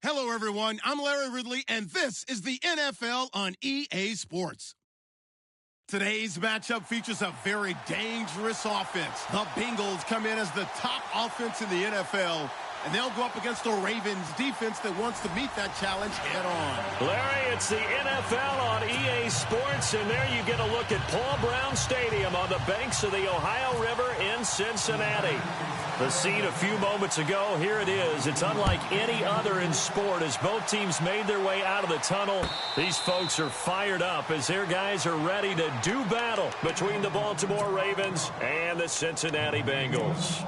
Hello, everyone. I'm Larry Ridley, and this is the NFL on EA Sports. Today's matchup features a very dangerous offense. The Bengals come in as the top offense in the NFL, and they'll go up against the Ravens defense that wants to meet that challenge head on. Larry, it's the NFL on EA Sports, and there you get a look at Paul Brown Stadium on the banks of the Ohio River in Cincinnati. The scene a few moments ago, here it is. It's unlike any other in sport as both teams made their way out of the tunnel. These folks are fired up as their guys are ready to do battle between the Baltimore Ravens and the Cincinnati Bengals.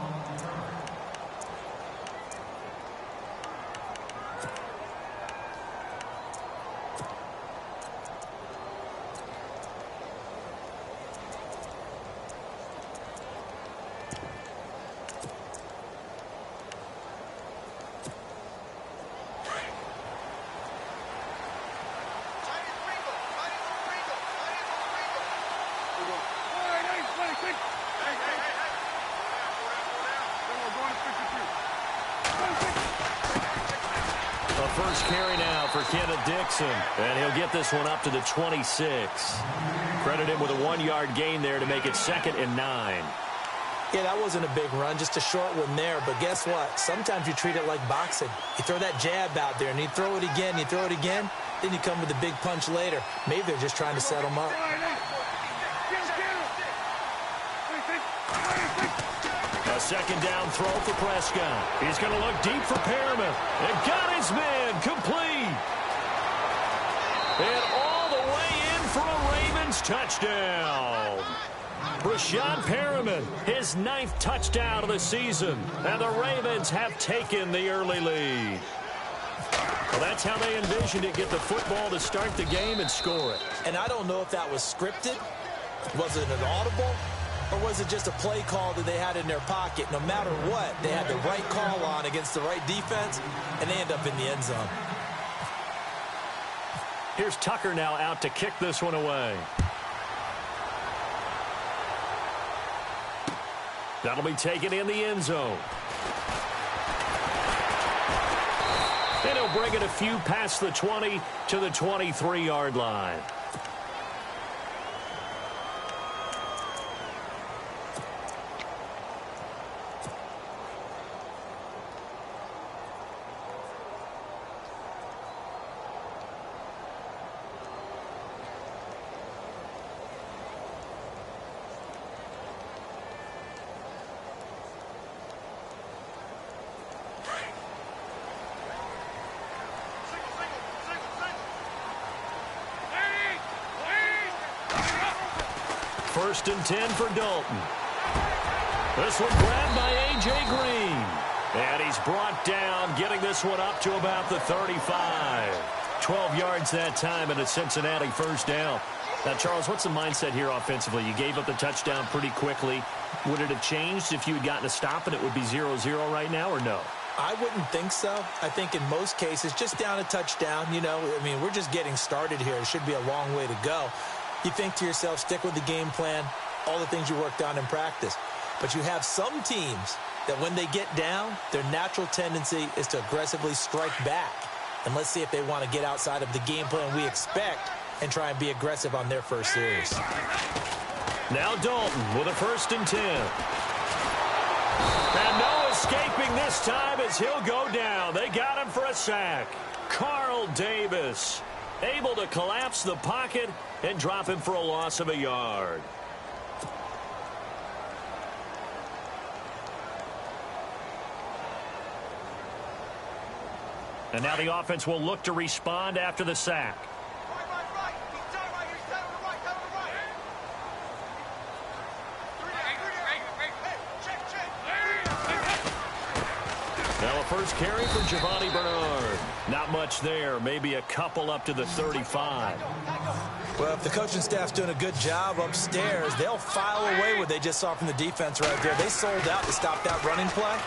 First carry now for Kenneth Dixon, and he'll get this one up to the 26. Credit him with a 1-yard gain there to make it 2nd and 9. Yeah, that wasn't a big run, just a short one there. But guess what? Sometimes you treat it like boxing. You throw that jab out there, and you throw it again, then you come with a big punch later. Maybe they're just trying to set him up. A second down throw for Prescott. He's going to look deep for Perriman. And got his man complete. And all the way in for a Ravens touchdown. Rashad Perriman, his 9th touchdown of the season. And the Ravens have taken the early lead. Well, that's how they envisioned it. Get the football to start the game and score it. And I don't know if that was scripted. Was it an audible? Or was it just a play call that they had in their pocket? No matter what, they had the right call on against the right defense, and they end up in the end zone. Here's Tucker now out to kick this one away. That'll be taken in the end zone. And he'll bring it a few past the 20 to the 23-yard line. First and 10 for Dalton. This one grabbed by A.J. Green. And he's brought down, getting this one up to about the 35. 12 yards that time and a Cincinnati first down. Now, Charles, what's the mindset here offensively? You gave up the touchdown pretty quickly. Would it have changed if you had gotten a stop and it would be 0-0 right now, or no? I wouldn't think so. I think in most cases, just down a touchdown, you know, I mean, we're just getting started here. It should be a long way to go. You think to yourself, stick with the game plan, all the things you worked on in practice. But you have some teams that when they get down, their natural tendency is to aggressively strike back. And let's see if they want to get outside of the game plan we expect and try and be aggressive on their first series. Now Dalton with a 1st and 10. And no escaping this time as he'll go down. They got him for a sack. Carl Davis able to collapse the pocket and drop him for a loss of a yard. And now the offense will look to respond after the sack. Now a first carry for Giovanni Bernard. Not much there. Maybe a couple up to the 35. Well, if the coaching staff's doing a good job upstairs, they'll file away what they just saw from the defense right there. They sold out to stop that running play.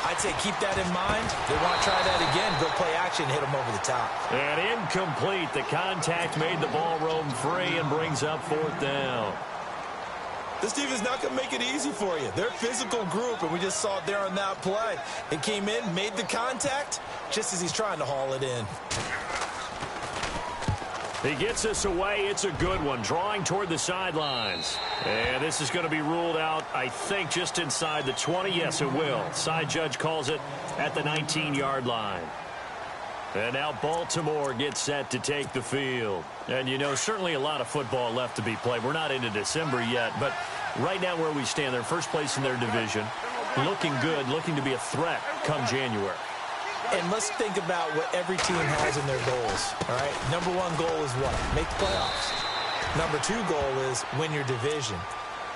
I'd say keep that in mind. They want to try that again. Go play action, hit them over the top. And incomplete. The contact made the ball roam free and brings up 4th down. This team is not going to make it easy for you. They're a physical group, and we just saw it there on that play. It came in, made the contact, just as he's trying to haul it in. He gets this away. It's a good one, drawing toward the sidelines. And this is going to be ruled out, I think, just inside the 20. Yes, it will. Side judge calls it at the 19-yard line. And now Baltimore gets set to take the field. And, you know, certainly a lot of football left to be played. We're not into December yet, but right now where we stand, they're first place in their division, looking good, looking to be a threat come January. And let's think about what every team has in their goals, all right? Number one goal is what? Make the playoffs. Number two goal is win your division.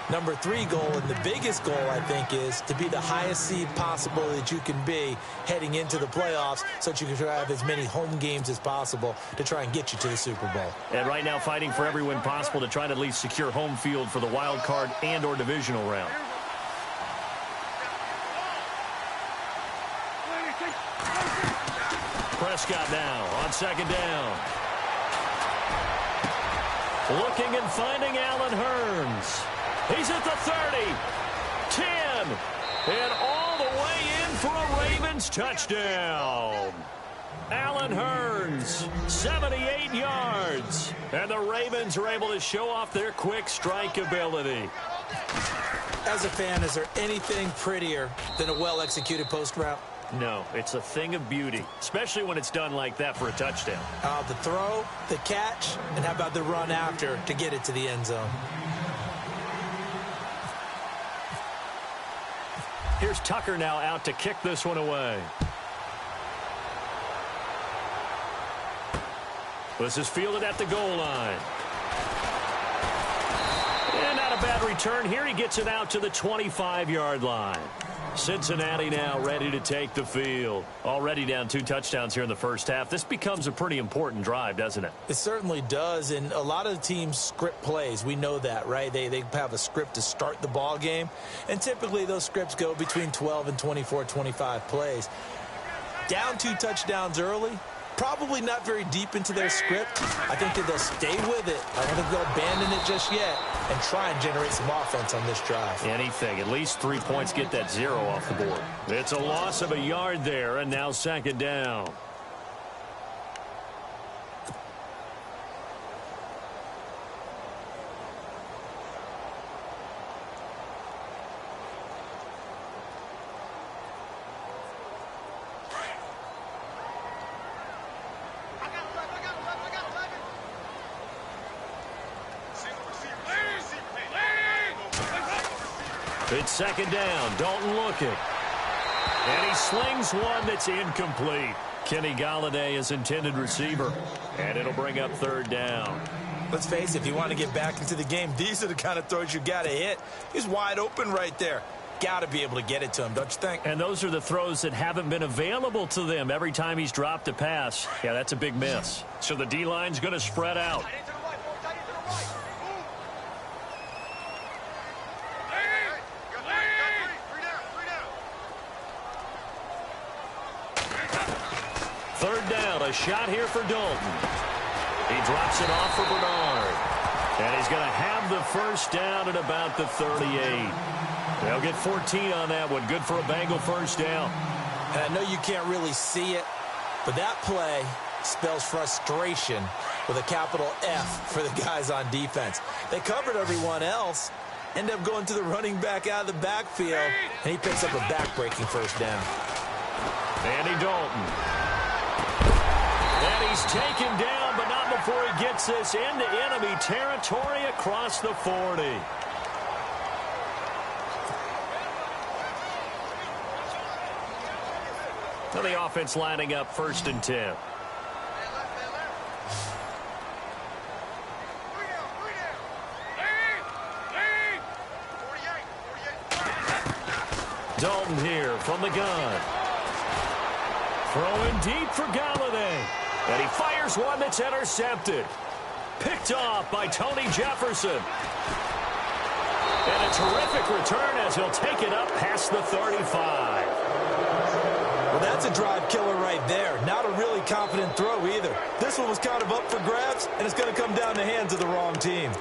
Number three goal, and the biggest goal, I think, is to be the highest seed possible that you can be heading into the playoffs so that you can have as many home games as possible to try and get you to the Super Bowl. And right now fighting for every win possible to try to at least secure home field for the wild card and or divisional round. Prescott now on second down. Looking and finding Allen Hurns. He's at the 30, 10, and all the way in for a Ravens touchdown. Allen Hurns, 78 yards. And the Ravens are able to show off their quick strike ability. As a fan, is there anything prettier than a well-executed post route? No, it's a thing of beauty, especially when it's done like that for a touchdown. The throw, the catch, and how about the run after to get it to the end zone? Here's Tucker now out to kick this one away. This is fielded at the goal line. And not a bad return here. He gets it out to the 25-yard line. Cincinnati now ready to take the field. Already down 2 touchdowns here in the first half. This becomes a pretty important drive, doesn't it? It certainly does, and a lot of the teams script plays. We know that, right? They have a script to start the ball game, and typically those scripts go between 12 and 24, 25 plays. Down 2 touchdowns early, probably not very deep into their script. I think that they'll stay with it. I don't think they'll abandon it just yet and try and generate some offense on this drive. Anything. At least 3 points, get that 0 off the board. It's a loss of a yard there, and now second down. It's second down. Dalton looking. And he slings one that's incomplete. Kenny Golladay is intended receiver. And it'll bring up third down. Let's face it, if you want to get back into the game, these are the kind of throws you got to hit. He's wide open right there. Got to be able to get it to him, don't you think? And those are the throws that haven't been available to them every time he's dropped a pass. Yeah, that's a big miss. So the D-line's going to spread out. Third down, a shot here for Dalton. He drops it off for Bernard. And he's going to have the first down at about the 38. They'll get 14 on that one. Good for a Bengal first down. And I know you can't really see it, but that play spells frustration with a capital F for the guys on defense. They covered everyone else, end up going to the running back out of the backfield, and he picks up a back-breaking first down. Andy Dalton. And he's taken down, but not before he gets this into enemy territory across the 40. Now the offense lining up 1st and 10. Dalton here from the gun. Throwing deep for Golladay. And he fires one that's intercepted. Picked off by Tony Jefferson. And a terrific return as he'll take it up past the 35. Well, that's a drive killer right there. Not a really confident throw either. This one was kind of up for grabs, and it's going to come down the hands of the wrong team.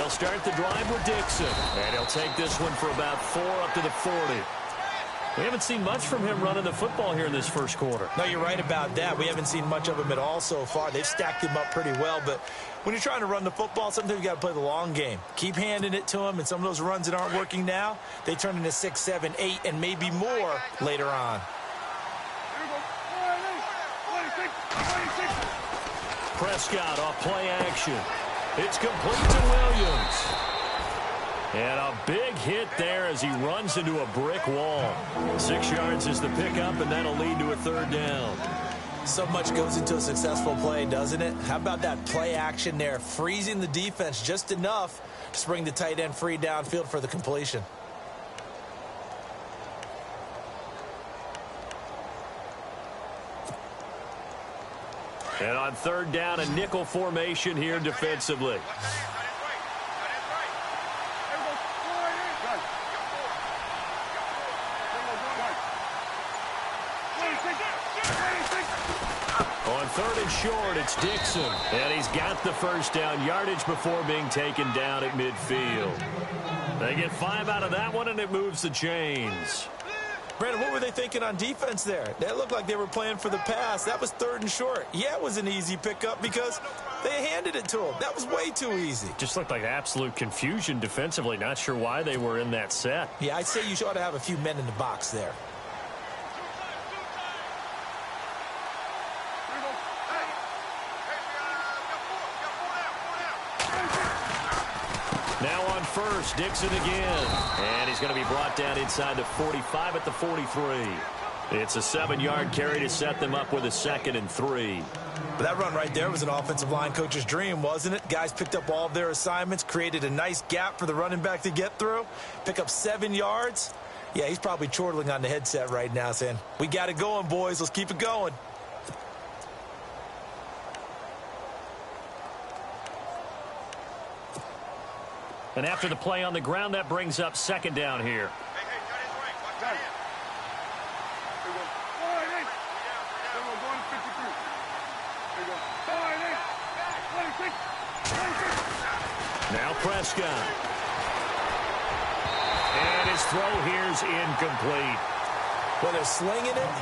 They'll start the drive with Dixon. And he'll take this one for about 4 up to the 40. We haven't seen much from him running the football here in this first quarter. No, you're right about that. We haven't seen much of him at all so far. They've stacked him up pretty well, but when you're trying to run the football, sometimes you got to play the long game. Keep handing it to him, and some of those runs that aren't working now, they turn into 6, 7, 8, and maybe more later on. Prescott off play action. It's complete to Williams. And a big hit there as he runs into a brick wall. 6 yards is the pickup, and that'll lead to a 3rd down. So much goes into a successful play, doesn't it? How about that play action there, freezing the defense just enough to bring the tight end free downfield for the completion. And on 3rd down, a nickel formation here defensively. On 3rd and short, it's Dixon. And he's got the 1st down yardage before being taken down at midfield. They get 5 out of that one, and it moves the chains. Brandon, what were they thinking on defense there? That looked like they were playing for the pass. That was 3rd and short. Yeah, it was an easy pickup because they handed it to him. That was way too easy. Just looked like absolute confusion defensively. Not sure why they were in that set. Yeah, I'd say you ought to have a few men in the box there. Now on 1st, Dixon again. And he's going to be brought down inside the 45 at the 43. It's a 7-yard carry to set them up with a 2nd and 3. But that run right there was an offensive line coach's dream, wasn't it? Guys picked up all of their assignments, created a nice gap for the running back to get through, pick up 7 yards. Yeah, he's probably chortling on the headset right now saying, we got it going, boys. Let's keep it going. And after the play on the ground, that brings up 2nd down here. Now Prescott. And his throw here's incomplete. Well, they're slinging it,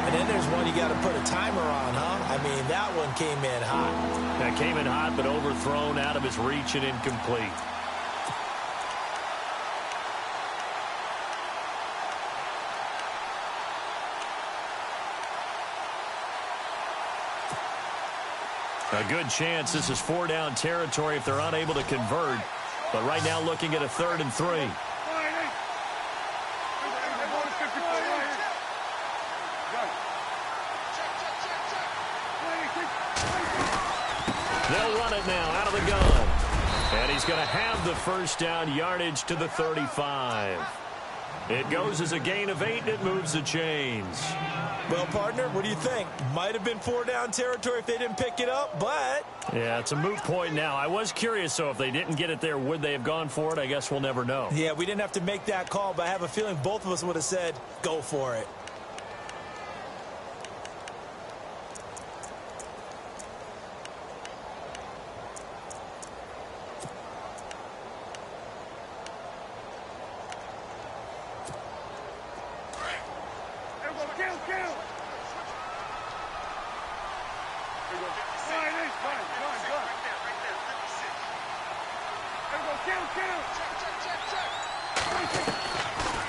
and then there's one you got to put a timer on, huh? I mean, that one came in hot. That came in hot, but overthrown out of his reach and incomplete. A good chance this is 4-down territory if they're unable to convert. But right now looking at a 3rd and 3. They'll run it now out of the gun. And he's going to have the 1st down yardage to the 35. It goes as a gain of 8, and it moves the chains. Well, partner, what do you think? Might have been 4-down territory if they didn't pick it up, but... Yeah, it's a moot point now. I was curious, so if they didn't get it there, would they have gone for it? I guess we'll never know. Yeah, we didn't have to make that call, but I have a feeling both of us would have said, go for it.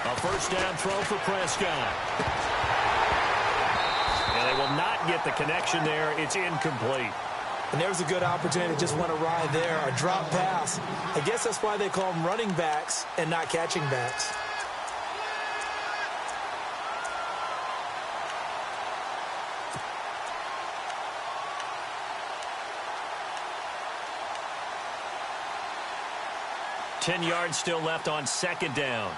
A 1st down throw for Prescott. And they will not get the connection there. It's incomplete. And there's a good opportunity to just want to ride there, a drop pass. I guess that's why they call them running backs and not catching backs. Ten yards still left on 2nd down.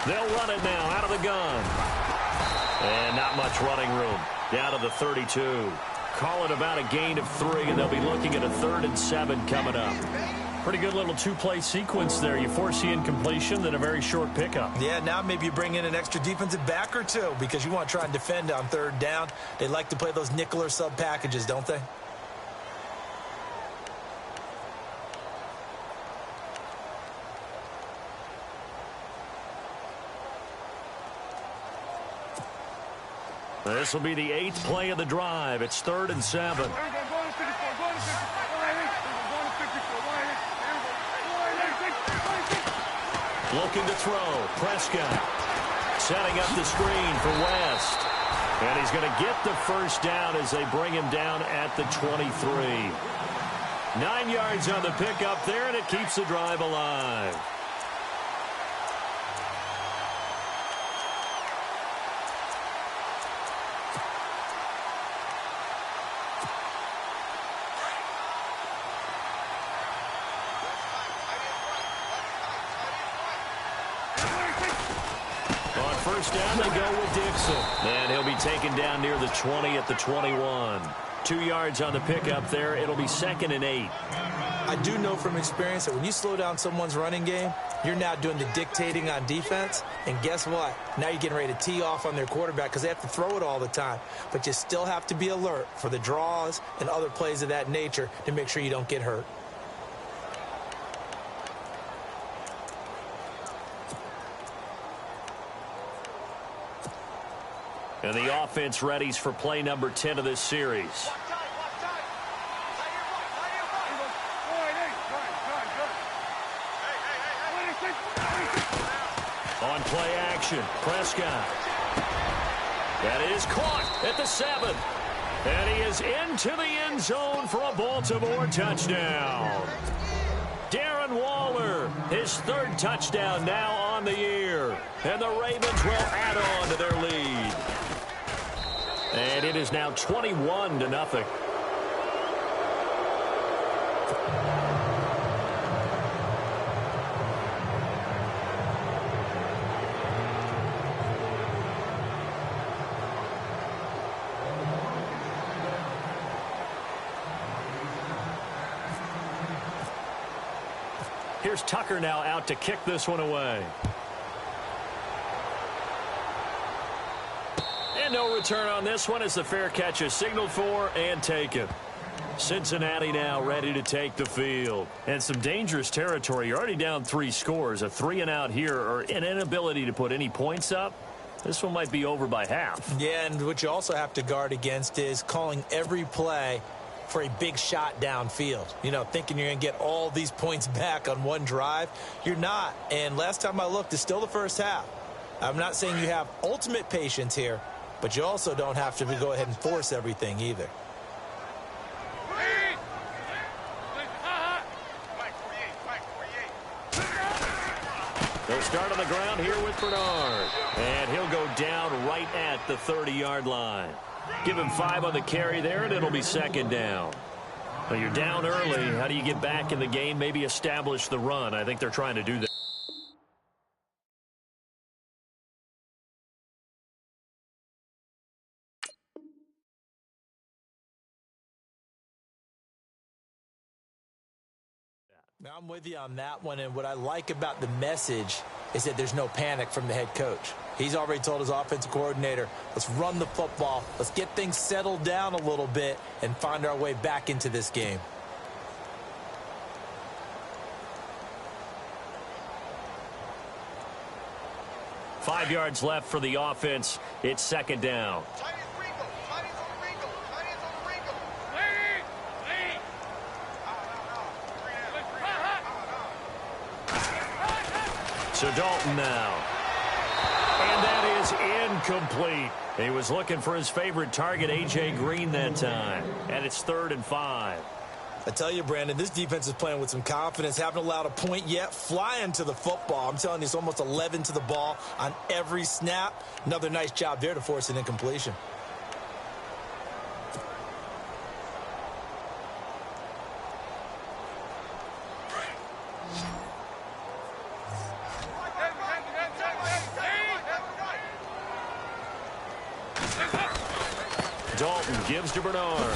They'll run it now out of the gun. And not much running room. Down to the 32. Call it about a gain of 3, and they'll be looking at a 3rd and 7 coming up. Pretty good little two-play sequence there. You force the incompletion, then a very short pickup. Yeah, now maybe you bring in an extra defensive back or two because you want to try and defend on third down. They like to play those nickel or sub packages, don't they? This will be the 8th play of the drive. It's 3rd and 7. Looking to throw. Prescott setting up the screen for West. And he's going to get the first down as they bring him down at the 23. 9 yards on the pickup there, and it keeps the drive alive. First down, they go with Dixon. And he'll be taken down near the 20 at the 21. 2 yards on the pickup there. It'll be 2nd and 8. I do know from experience that when you slow down someone's running game, you're now doing the dictating on defense. And guess what? Now you're getting ready to tee off on their quarterback because they have to throw it all the time. But you still have to be alert for the draws and other plays of that nature to make sure you don't get hurt. And the offense readies for play number 10 of this series. On play action, Prescott. That is caught at the 7. And he is into the end zone for a Baltimore touchdown. Darren Waller, his 3rd touchdown now on the year. And the Ravens will add on to their lead. And it is now 21-0. Here's Tucker now out to kick this one away. And no return on this one as the fair catch is signaled for and taken. Cincinnati now ready to take the field. And some dangerous territory. You're already down 3 scores. A 3-and-out here or an inability to put any points up. This one might be over by half. Yeah, and what you also have to guard against is calling every play for a big shot downfield. You know, thinking you're going to get all these points back on one drive. You're not. And last time I looked, it's still the first half. I'm not saying you have ultimate patience here, but you also don't have to go ahead and force everything either. They'll start on the ground here with Bernard. And he'll go down right at the 30-yard line. Give him 5 on the carry there, and it'll be 2nd down. Well, you're down early. How do you get back in the game? Maybe establish the run. I think they're trying to do that. Now, I'm with you on that one, and what I like about the message is that there's no panic from the head coach. He's already told his offensive coordinator, let's run the football, let's get things settled down a little bit and find our way back into this game. Five yards left for the offense. It's 2nd down. So Dalton now. And that is incomplete. He was looking for his favorite target, A.J. Green, that time. And it's 3rd and 5. I tell you, Brandon, this defense is playing with some confidence. Haven't allowed a point yet. Flying to the football. I'm telling you, it's almost 11 to the ball on every snap. Another nice job there to force an incompletion. gives to Bernard.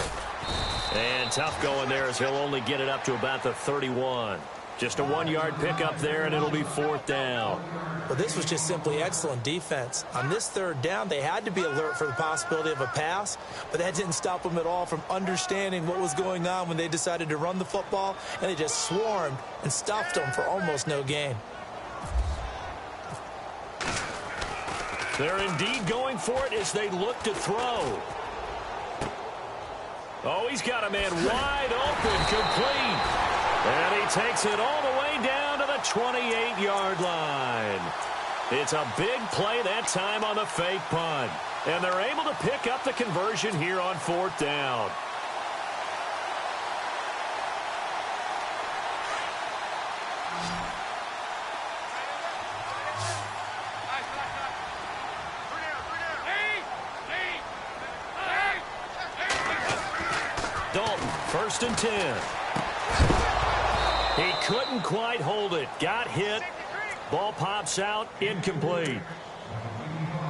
And tough going there as he'll only get it up to about the 31. Just a 1-yard pickup there, and it'll be 4th down. Well, this was just simply excellent defense. On this 3rd down, they had to be alert for the possibility of a pass, but that didn't stop them at all from understanding what was going on when they decided to run the football, and they just swarmed and stuffed them for almost no gain. They're indeed going for it as they look to throw. Oh, he's got a man wide open, complete. And he takes it all the way down to the 28-yard line. It's a big play that time on the fake punt. And they're able to pick up the conversion here on 4th down. Dalton, 1st and 10. He couldn't quite hold it. Got hit. Ball pops out. Incomplete.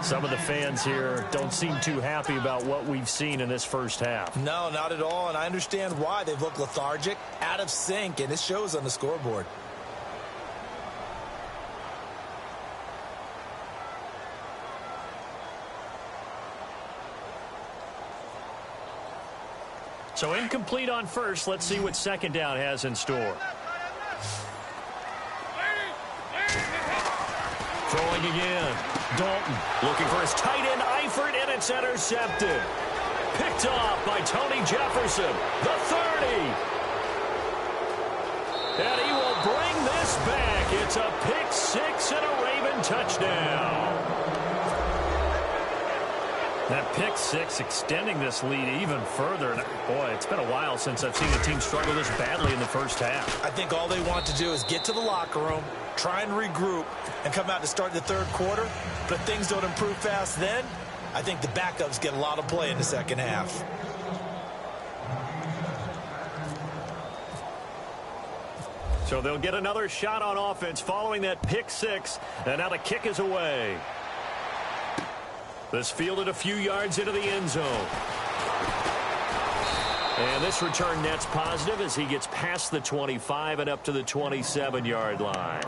Some of the fans here don't seem too happy about what we've seen in this first half. No, not at all, and I understand why. They've looked lethargic, out of sync, and it shows on the scoreboard. So incomplete on first. Let's see what 2nd down has in store. Throwing again. Dalton looking for his tight end, Eifert, and it's intercepted. Picked off by Tony Jefferson, the 30. And he will bring this back. It's a pick 6 and a Raven touchdown. That pick 6 extending this lead even further. And boy, it's been a while since I've seen a team struggle this badly in the first half. I think all they want to do is get to the locker room, try and regroup, and come out to start the 3rd quarter. But if things don't improve fast then, I think the backups get a lot of play in the 2nd half. So they'll get another shot on offense following that pick 6. And now the kick is away. This fielded a few yards into the end zone. And this return net's positive as he gets past the 25 and up to the 27-yard line.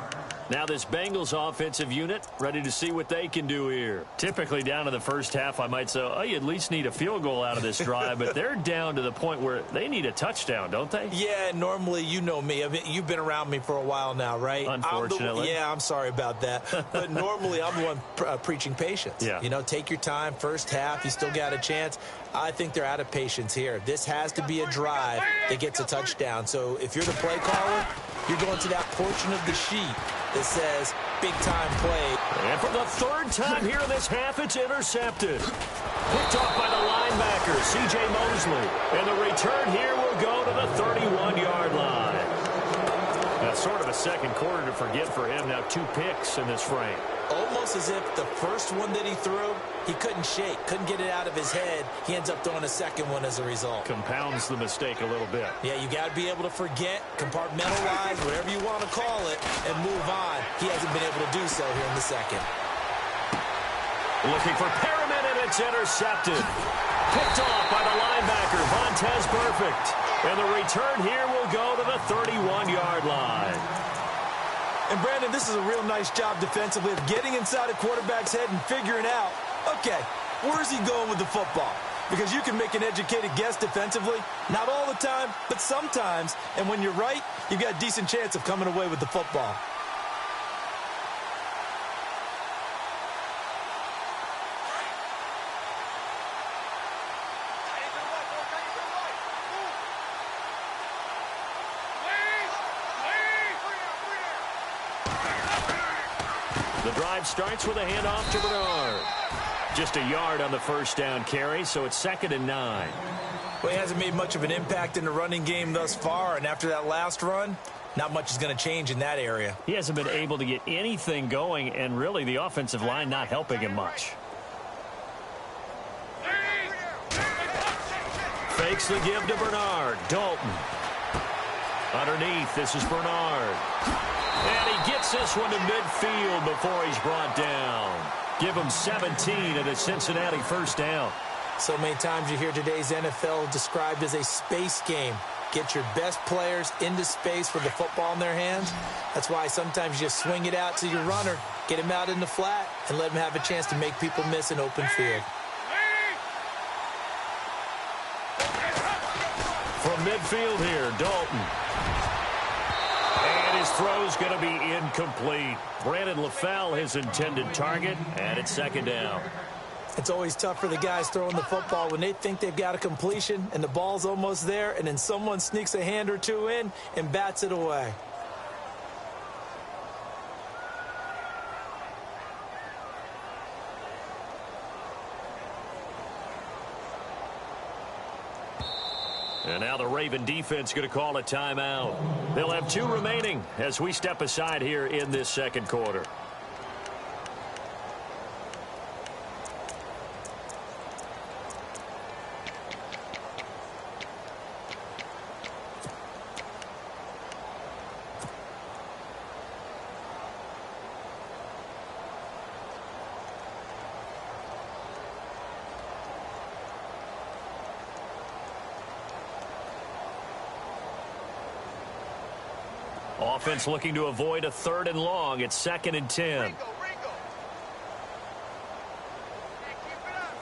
Now this Bengals offensive unit ready to see what they can do here. Typically down to the first half, I might say, oh, you at least need a field goal out of this drive, but they're down to the point where they need a touchdown, don't they? Yeah, normally, you know me. I mean, you've been around me for a while now, right? Unfortunately. I'm sorry about that. But normally, I'm the one preaching patience. Yeah. You know, take your time. First half, you still got a chance. I think they're out of patience here. This has to be a drive that gets a touchdown. So if you're the play caller, you're going to that portion of the sheet that says big-time play. And for the 3rd time here in this half, it's intercepted. Picked off by the linebacker, C.J. Mosley. And the return here will go to the 31-yard line. That's sort of a second quarter to forget for him. Now 2 picks in this frame. Almost as if the first one that he threw, he couldn't shake, couldn't get it out of his head. He ends up throwing a second one as a result. Compounds the mistake a little bit. Yeah, you got to be able to forget, compartmentalize, whatever you want to call it, and move on. He hasn't been able to do so here in the second. Looking for Perriman, and it's intercepted. Picked off by the linebacker, Vontez Perfect. And the return here will go to the 31-yard line. And, Brandon, this is a real nice job defensively of getting inside a quarterback's head and figuring out, okay, where's he going with the football? Because you can make an educated guess defensively. Not all the time, but sometimes. And when you're right, you've got a decent chance of coming away with the football. The drive starts with a handoff to Bernard. Just a yard on the first down carry, so it's 2nd and 9. Well, he hasn't made much of an impact in the running game thus far, and after that last run, not much is going to change in that area. He hasn't been able to get anything going, and really the offensive line not helping him much. Fakes the give to Bernard. Dalton. Underneath, this is Bernard. And he gets this one to midfield before he's brought down. Give him 17 at a Cincinnati first down. So many times you hear today's NFL described as a space game. Get your best players into space with the football in their hands. That's why sometimes you just swing it out to your runner, get him out in the flat, and let him have a chance to make people miss an open field. From midfield here, Dalton. And his throw's going to be incomplete. Brandon LaFell, his intended target, and it's second down. It's always tough for the guys throwing the football when they think they've got a completion and the ball's almost there, and then someone sneaks a hand or two in and bats it away. And now the Raven defense going to call a timeout. They'll have 2 remaining as we step aside here in this second quarter. Offense looking to avoid a 3rd and long. It's 2nd and 10.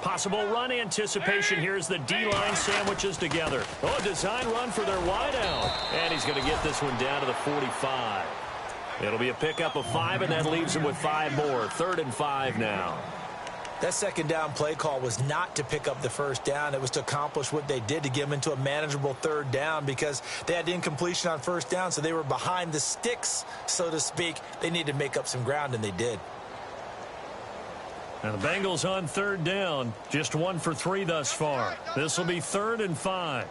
Possible run anticipation. Here's the D-line sandwiches together. Oh, design run for their wideout. And he's going to get this one down to the 45. It'll be a pickup of 5, and that leaves him with 5 more. 3rd and 5 now. That second down play call was not to pick up the first down. It was to accomplish what they did, to get them into a manageable 3rd down, because they had incompletion on first down, so they were behind the sticks, so to speak. They needed to make up some ground, and they did. Now the Bengals on 3rd down. Just 1 for 3 thus far. This will be 3rd and 5.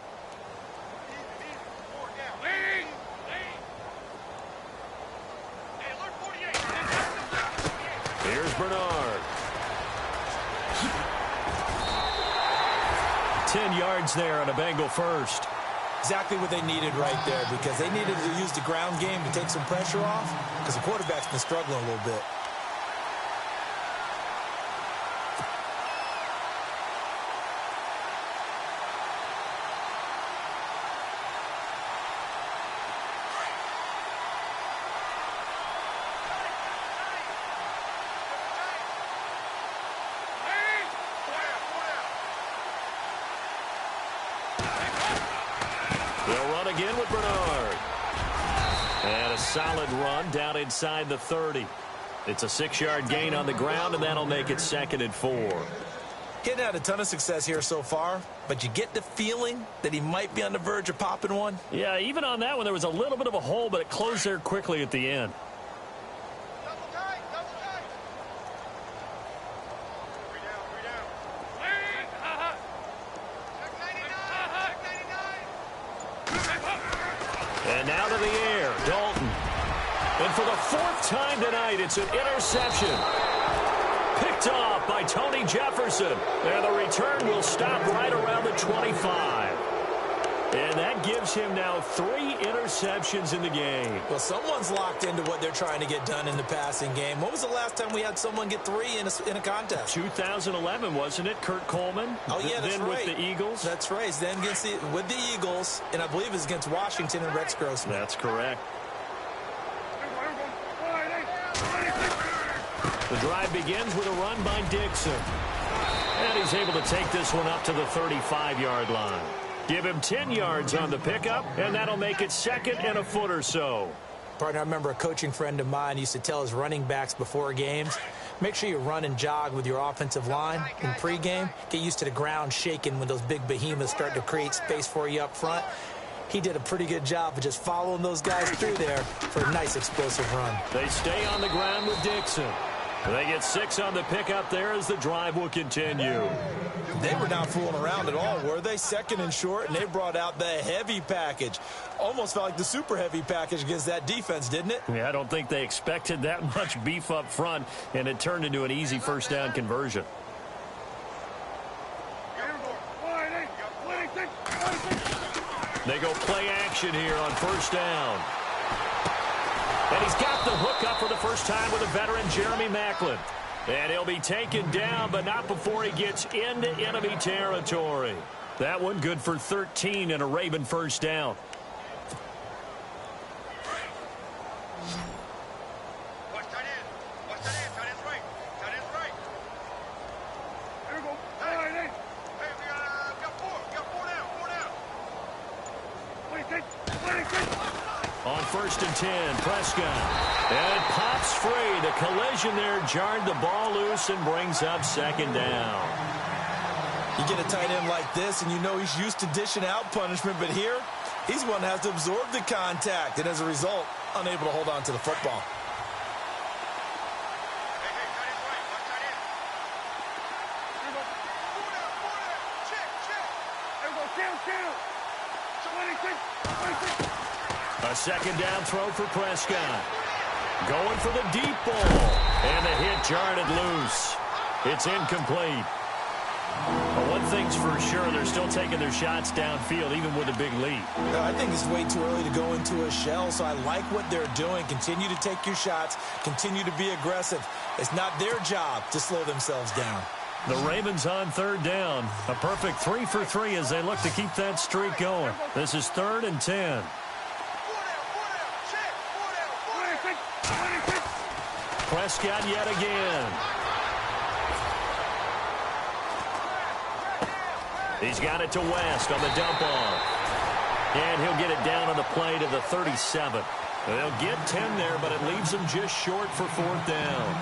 Here's Bernard. 10 yards there on a Bengal first. Exactly what they needed right there, because they needed to use the ground game to take some pressure off, because the quarterback's been struggling a little bit. They'll run again with Bernard. And a solid run down inside the 30. It's a 6-yard gain on the ground, and that'll make it 2nd and 4. Getting had a ton of success here so far, but you get the feeling that he might be on the verge of popping one. Yeah, even on that one, there was a little bit of a hole, but it closed there quickly at the end. And now to the air, Dalton. And for the 4th time tonight, it's an interception. Picked off by Tony Jefferson. And the return will stop right around the 25. And that gives him now 3 interceptions in the game. Well, someone's locked into what they're trying to get done in the passing game. When was the last time we had someone get 3 in a contest? 2011, wasn't it? Kurt Coleman. Oh, yeah, that's then right. with the Eagles. That's right. Then with the Eagles, and I believe it's against Washington and Rex Grossman. That's correct. The drive begins with a run by Dixon. And he's able to take this one up to the 35-yard line. Give him 10 yards on the pickup, and that'll make it 2nd and a foot or so. Partner, I remember a coaching friend of mine used to tell his running backs before games, make sure you run and jog with your offensive line in pregame. Get used to the ground shaking when those big behemoths start to create space for you up front. He did a pretty good job of just following those guys through there for a nice explosive run. They stay on the ground with Dixon. They get 6 on the pickup there as the drive will continue. They were not fooling around at all, were they? 2nd and short, and they brought out the heavy package. Almost felt like the super heavy package against that defense, didn't it? Yeah, I don't think they expected that much beef up front, and it turned into an easy 1st down conversion. They go play action here on 1st down. And he's got the hook up for the first time with a veteran, Jeremy Maclin. And he'll be taken down, but not before he gets into enemy territory. That one good for 13 and a Raven first down. On 1st and 10, Prescott. And it pops free. The collision there jarred the ball loose and brings up 2nd down. You get a tight end like this, and you know he's used to dishing out punishment, but here, he's one that has to absorb the contact, and as a result, unable to hold on to the football. A 2nd down throw for Prescott. Going for the deep ball. And the hit jarred it loose. It's incomplete. But one thing's for sure, they're still taking their shots downfield, even with a big lead. I think it's way too early to go into a shell, so I like what they're doing. Continue to take your shots. Continue to be aggressive. It's not their job to slow themselves down. The Ravens on 3rd down. A perfect 3 for 3 as they look to keep that streak going. This is 3rd and 10. Prescott yet again. He's got it to West on the dump off. And he'll get it down on the play to the 37. They'll get 10 there, but it leaves them just short for 4th down.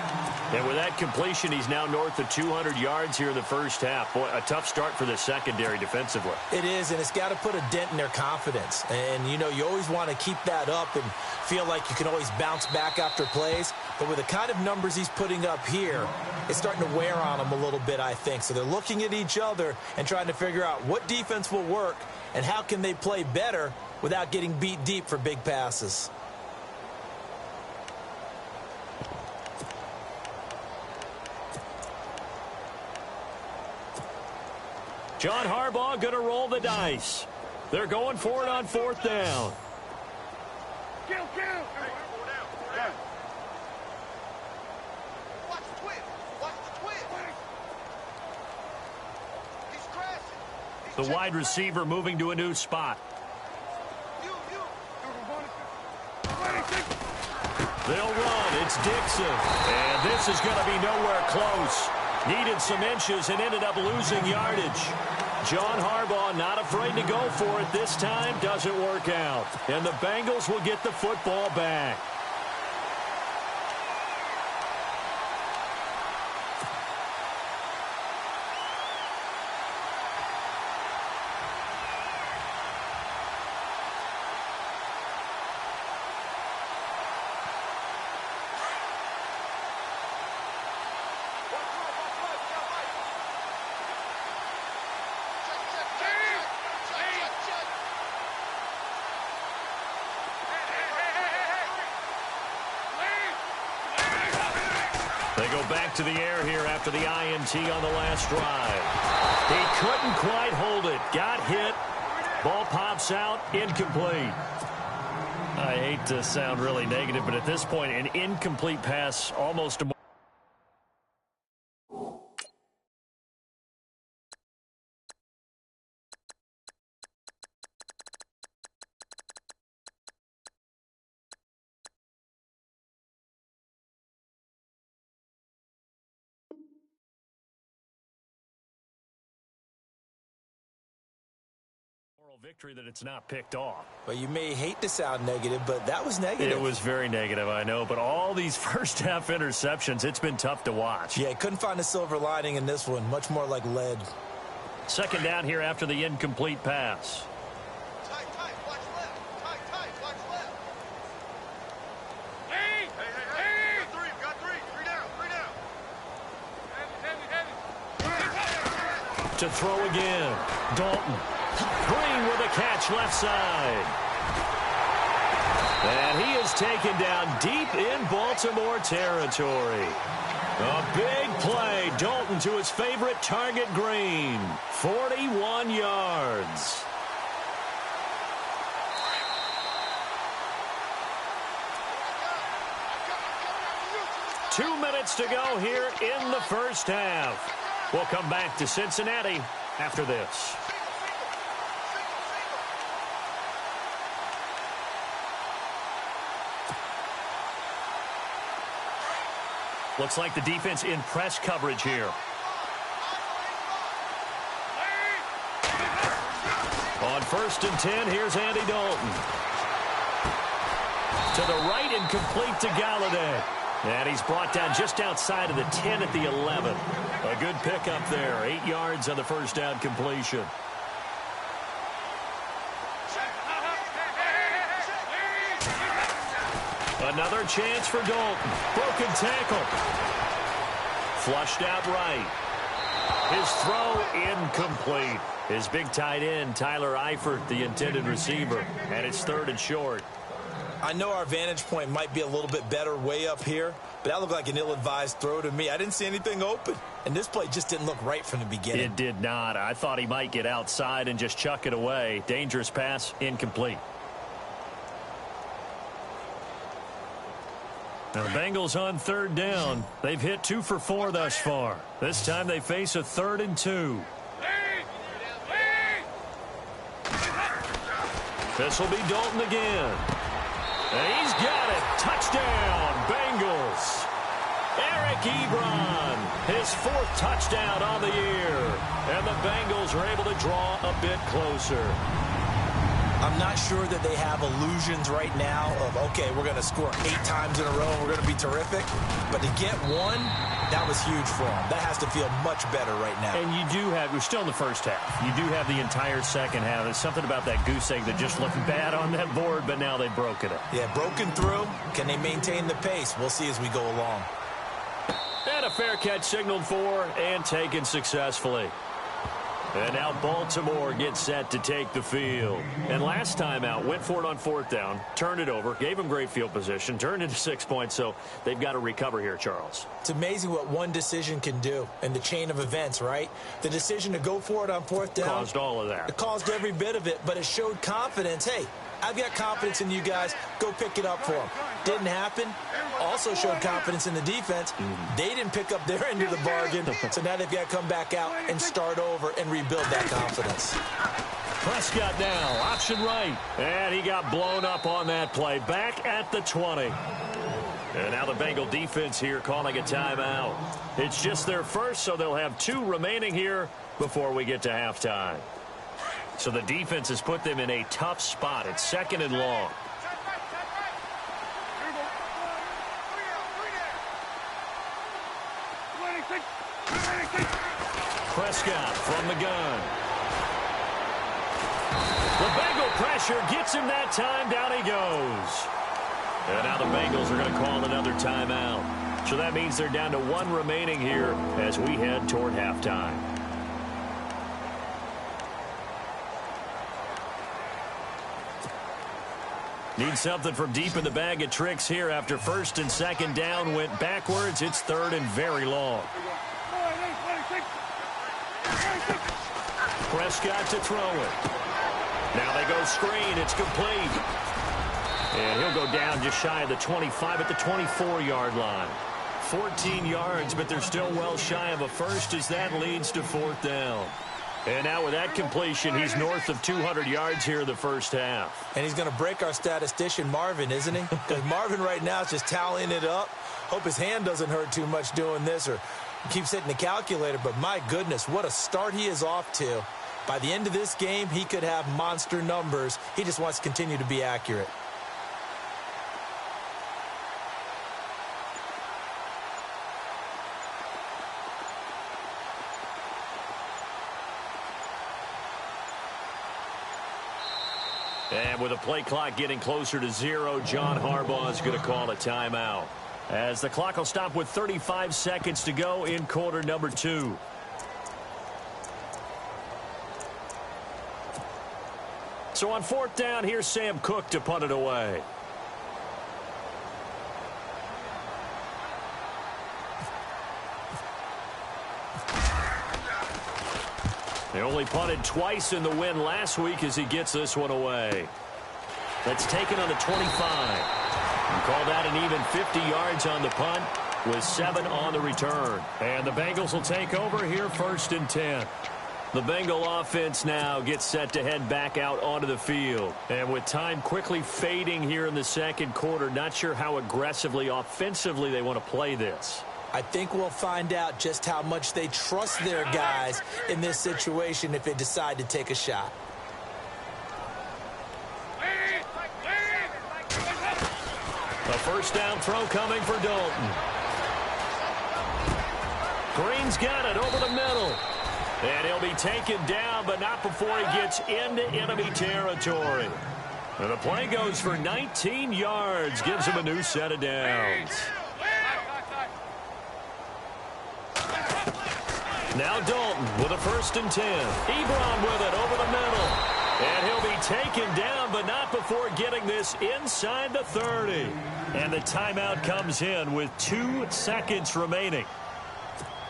And with that completion, he's now north of 200 yards here in the first half. Boy, a tough start for the secondary defensively. It is, and it's got to put a dent in their confidence. And, you know, you always want to keep that up and feel like you can always bounce back after plays. But with the kind of numbers he's putting up here, it's starting to wear on them a little bit, I think. So they're looking at each other and trying to figure out what defense will work and how can they play better without getting beat deep for big passes. John Harbaugh going to roll the dice. They're going for it on 4th down. The wide receiver moving to a new spot. They'll run. It's Dixon. And this is going to be nowhere close. Needed some inches and ended up losing yardage. John Harbaugh not afraid to go for it this time. Doesn't work out. And the Bengals will get the football back. They go back to the air here after the INT on the last drive. He couldn't quite hold it. Got hit. Ball pops out. Incomplete. I hate to sound really negative, but at this point, an incomplete pass almost a victory that it's not picked off. Well, you may hate to sound negative, but that was negative. It was very negative, I know, but all these first half interceptions, it's been tough to watch. Yeah, couldn't find a silver lining in this one. Much more like lead. 2nd down here after the incomplete pass. Tight, watch left. Tight, watch left. Hey! We got three. Three down. Heavy. To throw again. Dalton. Green with a catch left side. And he is taken down deep in Baltimore territory. A big play. Dalton to his favorite target, Green. 41 yards. 2 minutes to go here in the first half. We'll come back to Cincinnati after this. Looks like the defense in press coverage here. On 1st and 10, here's Andy Dalton. To the right and complete to Galladay. And he's brought down just outside of the 10 at the 11. A good pickup there. 8 yards on the first down completion. Another chance for Dalton. Broken tackle. Flushed out right. His throw incomplete. His big tight end, Tyler Eifert, the intended receiver. And it's 3rd and short. I know our vantage point might be a little bit better way up here, but that looked like an ill-advised throw to me. I didn't see anything open, and this play just didn't look right from the beginning. It did not. I thought he might get outside and just chuck it away. Dangerous pass, incomplete. Now the Bengals on 3rd down. They've hit 2 for 4 thus far. This time they face a 3rd and 2. This will be Dalton again. And he's got it. Touchdown, Bengals. Eric Ebron, his 4th touchdown on the year. And the Bengals are able to draw a bit closer. I'm not sure that they have illusions right now of, okay, we're going to score 8 times in a row and we're going to be terrific. But to get one, that was huge for them. That has to feel much better right now. And you do have, we're still in the first half. You do have the entire second half. There's something about that goose egg that just looked bad on that board, but now they've broken it. Yeah, broken through. Can they maintain the pace? We'll see as we go along. And a fair catch signaled for and taken successfully. And now Baltimore gets set to take the field. And last time out, went for it on 4th down, turned it over, gave them great field position, turned into 6 points, so they've got to recover here, Charles. It's amazing what one decision can do in the chain of events, right? The decision to go for it on 4th down. Caused all of that. It caused every bit of it, but it showed confidence. Hey, I've got confidence in you guys. Go pick it up for them. Didn't happen. Also showed confidence in the defense. They didn't pick up their end of the bargain, so now they've got to come back out and start over and rebuild that confidence. Prescott now, option right. And he got blown up on that play. Back at the 20. And now the Bengal defense here calling a timeout. It's just their first, so they'll have 2 remaining here before we get to halftime. So the defense has put them in a tough spot. It's 2nd and long. Prescott from the gun. The Bengal pressure gets him that time. Down he goes. And now the Bengals are going to call another timeout. So that means they're down to 1 remaining here as we head toward halftime. Need something from deep in the bag of tricks here after 1st and 2nd down went backwards. It's 3rd and very long. Prescott to throw it. Now they go screen. It's complete. And he'll go down just shy of the 25 at the 24-yard line. 14 yards, but they're still well shy of a first as that leads to 4th down. And now with that completion, he's north of 200 yards here in the first half. And he's going to break our statistician, Marvin, isn't he? Because Marvin right now is just tallying it up. Hope his hand doesn't hurt too much doing this or keeps hitting the calculator. But my goodness, what a start he is off to. By the end of this game, he could have monster numbers. He just wants to continue to be accurate. And with the play clock getting closer to 0, John Harbaugh is going to call a timeout. As the clock will stop with 35 seconds to go in quarter number 2. So on 4th down, here's Sam Cook to punt it away. They only punted twice in the win last week as he gets this one away. That's taken on the 25. And call that an even 50 yards on the punt. with 7 on the return. And the Bengals will take over here 1st and 10. The Bengal offense now gets set to head back out onto the field. And with time quickly fading here in the second quarter, not sure how aggressively, offensively they want to play this. I think we'll find out just how much they trust their guys in this situation if they decide to take a shot. A first down throw coming for Dalton. Green's got it over the middle. And he'll be taken down, but not before he gets into enemy territory. And the play goes for 19 yards, gives him a new set of downs. Now Dalton with a 1st and 10. Ebron with it over the middle. And he'll be taken down, but not before getting this inside the 30. And the timeout comes in with 2 seconds remaining.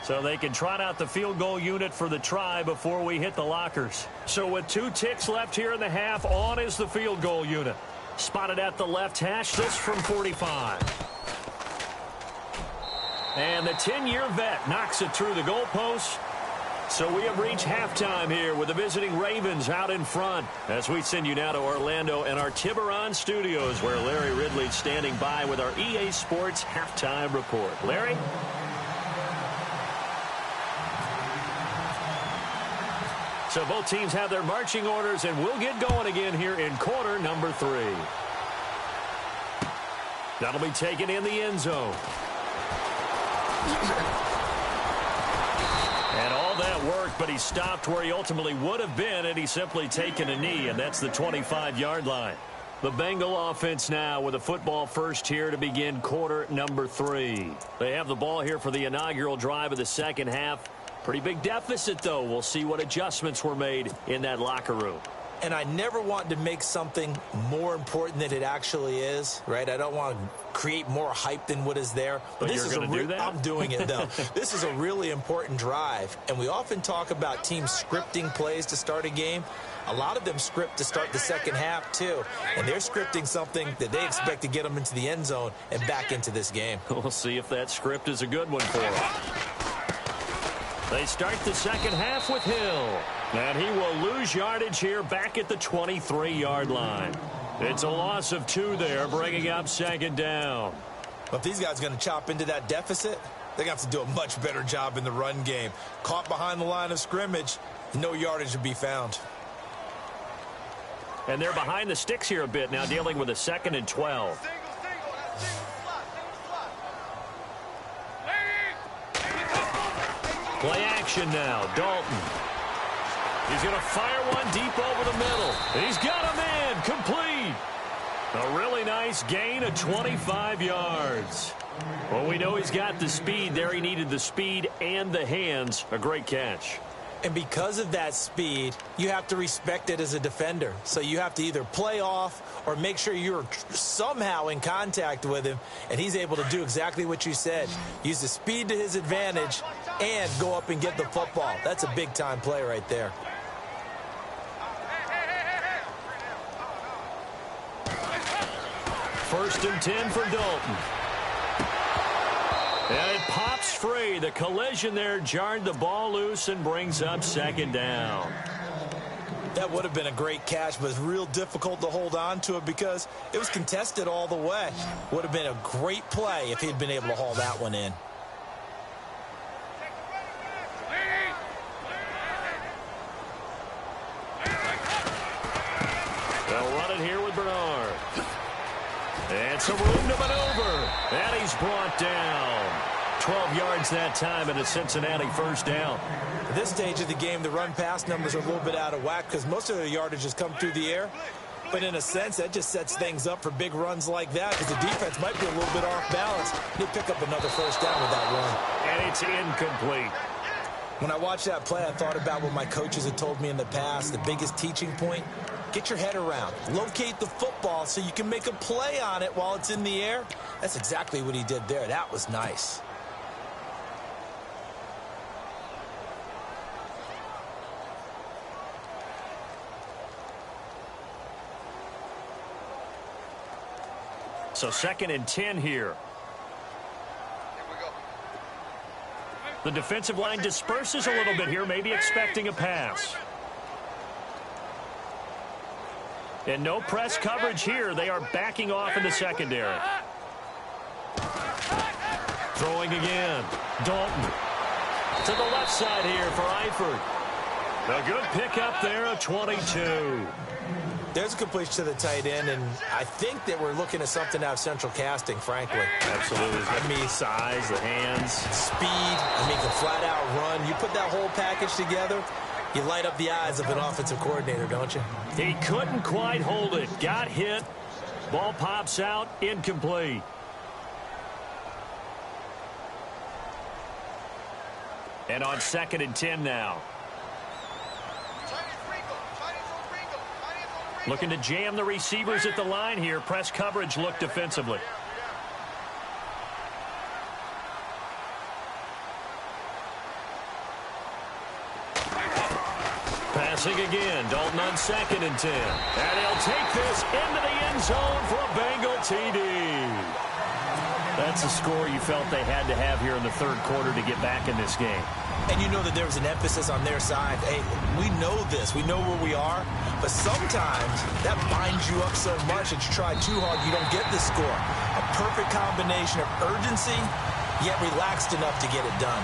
So they can trot out the field goal unit for the try before we hit the lockers. So with 2 ticks left here in the half, on is the field goal unit. Spotted at the left hash, this from 45. And the 10-year vet knocks it through the goalpost. So we have reached halftime here with the visiting Ravens out in front. As we send you now to Orlando and our Tiburon studios, where Larry Ridley's standing by with our EA Sports halftime report. Larry? So both teams have their marching orders, and we'll get going again here in quarter number 3. That'll be taken in the end zone. And all that worked, but he stopped where he ultimately would have been had he simply taken a knee, and that's the 25-yard line. The Bengal offense now with a football first here to begin quarter number 3. They have the ball here for the inaugural drive of the second half. Pretty big deficit, though. We'll see what adjustments were made in that locker room. And I never want to make something more important than it actually is, right? I don't want to create more hype than what is there. But this is do that? I'm doing it, though. This is a really important drive. And we often talk about teams scripting plays to start a game. A lot of them script to start the second half, too. And they're scripting something that they expect to get them into the end zone and back into this game. We'll see if that script is a good one for them. They start the second half with Hill. And he will lose yardage here back at the 23-yard line. It's a loss of 2 there, bringing up second down. But if these guys are going to chop into that deficit, they're going to have to do a much better job in the run game. Caught behind the line of scrimmage, no yardage to be found. And they're behind the sticks here a bit now, dealing with a 2nd and 12. Play action now, Dalton. He's going to fire one deep over the middle. He's got a man, complete. A really nice gain of 25 yards. Well, we know he's got the speed there. He needed the speed and the hands. A great catch. And because of that speed, you have to respect it as a defender. So you have to either play off or make sure you're somehow in contact with him, and he's able to do exactly what you said. Use the speed to his advantage and go up and get the football. That's a big-time play right there. First and 10 for Dalton. And it pops free. The collision there jarred the ball loose and brings up second down. That would have been a great catch, but it's real difficult to hold on to it because it was contested all the way. Would have been a great play if he'd been able to haul that one in. They'll run it here with Bernard. And some room to maneuver. And he's brought down. 12 yards that time and a Cincinnati first down. At this stage of the game, the run-pass numbers are a little bit out of whack because most of the yardage has come through the air. But in a sense, that just sets things up for big runs like that because the defense might be a little bit off balance. They pick up another first down with that run. And it's incomplete. When I watched that play, I thought about what my coaches had told me in the past. The biggest teaching point, get your head around. Locate the football so you can make a play on it while it's in the air. That's exactly what he did there. That was nice. So 2nd and 10 here. Here we go. The defensive line disperses a little bit here, maybe expecting a pass. And no press coverage here. They are backing off in the secondary. Throwing again. Dalton to the left side here for Eifert. A good pickup there, a 22. There's a completion to the tight end, and I think that we're looking at something out of central casting, frankly. Absolutely. I mean, size, the hands. Speed. I mean, can flat out run. You put that whole package together, you light up the eyes of an offensive coordinator, don't you? He couldn't quite hold it. Got hit. Ball pops out. Incomplete. And on 2nd and 10 now. Looking to jam the receivers at the line here. Press coverage look defensively. Passing again. Dalton on 2nd and 10. And he'll take this into the end zone for a Bengal TD. That's a score you felt they had to have here in the 3rd quarter to get back in this game. And you know that there was an emphasis on their side. Hey, we know this. We know where we are. But sometimes that binds you up so much that you try too hard, you don't get the score. A perfect combination of urgency, yet relaxed enough to get it done.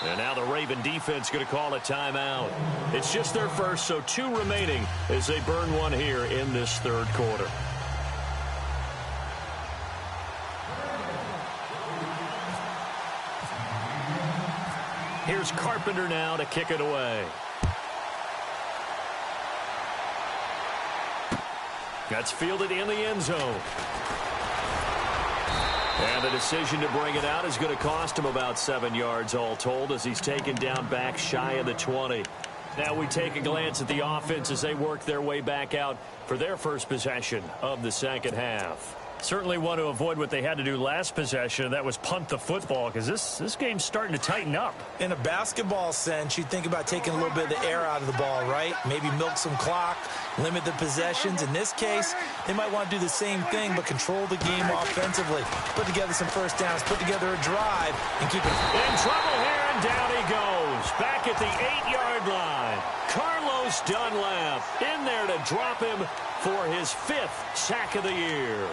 And now the Raven defense going to call a timeout. It's just their first, so 2 remaining as they burn one here in this 3rd quarter. Here's Carpenter now to kick it away. That's fielded in the end zone. And the decision to bring it out is going to cost him about 7 yards all told as he's taken down back shy of the 20. Now we take a glance at the offense as they work their way back out for their first possession of the 2nd half. Certainly want to avoid what they had to do last possession. That was punt the football because this game's starting to tighten up. In a basketball sense, you think about taking a little bit of the air out of the ball, right? Maybe milk some clock, limit the possessions. In this case, they might want to do the same thing but control the game offensively. Put together some first downs, put together a drive, and keep it. In trouble here, and down he goes. Back at the 8-yard line. Carlos Dunlap in there to drop him for his 5th sack of the year.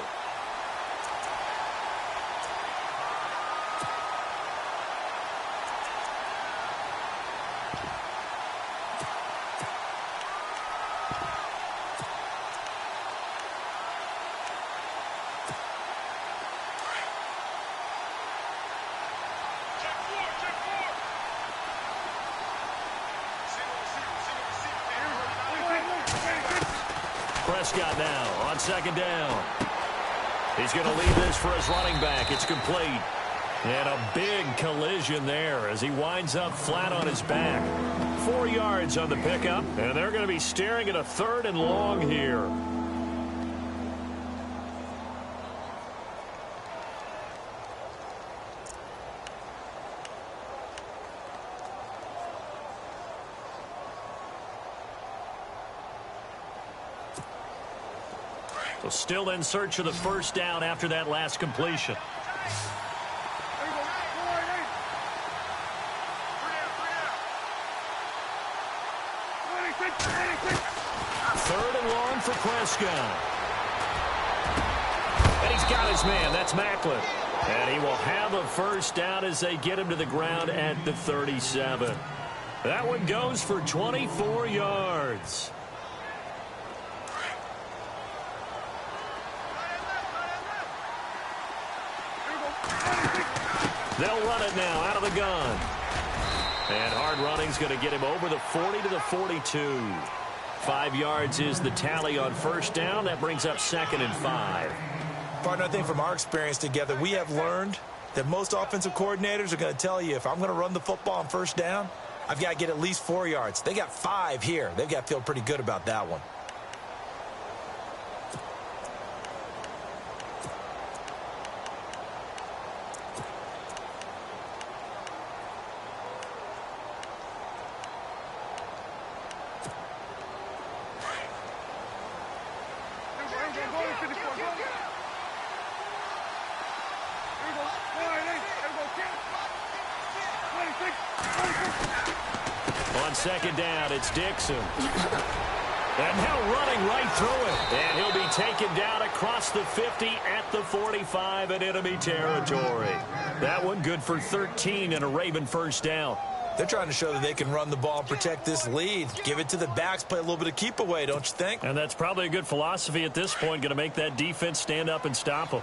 Prescott now on 2nd down. He's going to leave this for his running back. It's complete. And a big collision there as he winds up flat on his back. 4 yards on the pickup, and they're going to be staring at a 3rd and long here. So still in search of the first down after that last completion. 3rd and long for Prescott. And he's got his man. That's Macklin. And he will have a first down as they get him to the ground at the 37. That one goes for 24 yards. They'll run it now out of the gun. And hard running's going to get him over the 40 to the 42. 5 yards is the tally on first down. That brings up 2nd and 5. Partner, I think from our experience together, we have learned that most offensive coordinators are going to tell you if I'm going to run the football on first down, I've got to get at least 4 yards. They got 5 here. They've got to feel pretty good about that one. On second down, it's Dixon. And now running right through it. And he'll be taken down across the 50 at the 45 in enemy territory. That one good for 13 and a Raven first down. They're trying to show that they can run the ball and protect this lead. Give it to the backs, play a little bit of keep away, don't you think? And that's probably a good philosophy at this point, going to make that defense stand up and stop them.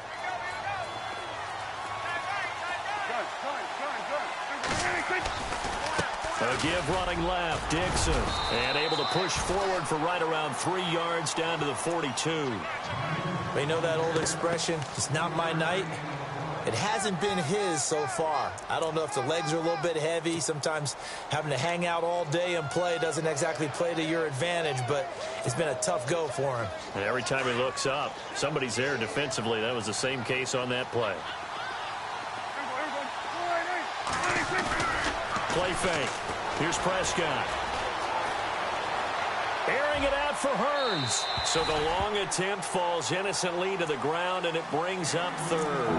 A give running left, Dixon. And able to push forward for right around 3 yards down to the 42. You know that old expression, it's not my night? It hasn't been his so far. I don't know if the legs are a little bit heavy. Sometimes having to hang out all day and play doesn't exactly play to your advantage, but it's been a tough go for him. And every time he looks up, somebody's there defensively. That was the same case on that play. Play fake. Here's Prescott. Airing it out for Hearns. So the long attempt falls innocently to the ground, and it brings up third.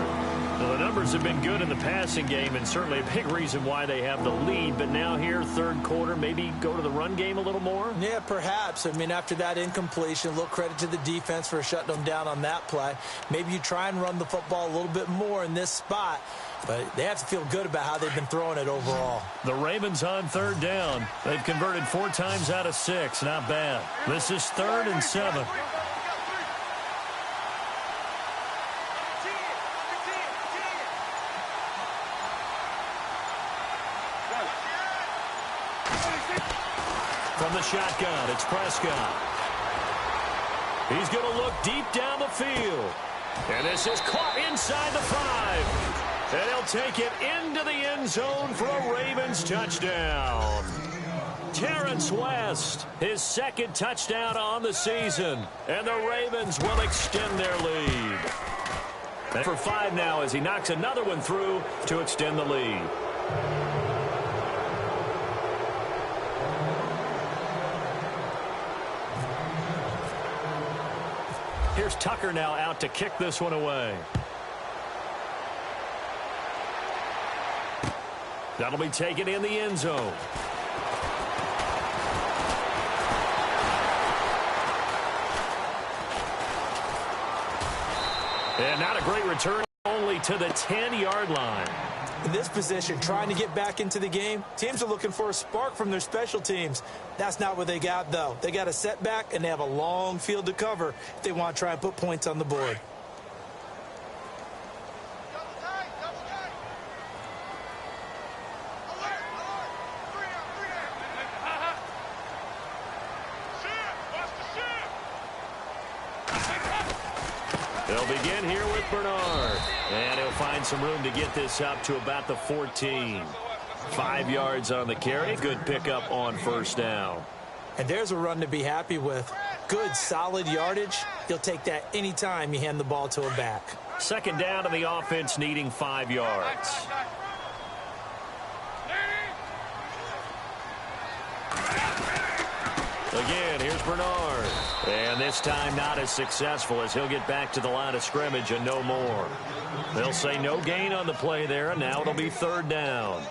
Well, the numbers have been good in the passing game, and certainly a big reason why they have the lead. But now here, third quarter, maybe go to the run game a little more? Yeah, perhaps. I mean, after that incompletion, a little credit to the defense for shutting them down on that play. Maybe you try and run the football a little bit more in this spot. But they have to feel good about how they've been throwing it overall. The Ravens on third down. They've converted 4 times out of 6. Not bad. This is 3rd and 7. From the shotgun, it's Prescott. He's going to look deep down the field. And this is caught inside the 5. And he'll take it into the end zone for a Ravens touchdown. Terrence West, his 2nd touchdown on the season. And the Ravens will extend their lead. And for 5 now as he knocks another one through to extend the lead. Here's Tucker now out to kick this one away. That'll be taken in the end zone. And not a great return, only to the 10-yard line. In this position, trying to get back into the game, teams are looking for a spark from their special teams. That's not what they got, though. They got a setback, and they have a long field to cover if they want to try and put points on the board. They'll begin here with Bernard. And he'll find some room to get this up to about the 14. 5 yards on the carry. Good pickup on first down. And there's a run to be happy with. Good, solid yardage. You'll take that anytime you hand the ball to a back. 2nd down and the offense needing 5 yards. Again, here's Bernard. And this time not as successful as he'll get back to the line of scrimmage and no more. They'll say no gain on the play there, and now it'll be 3rd down.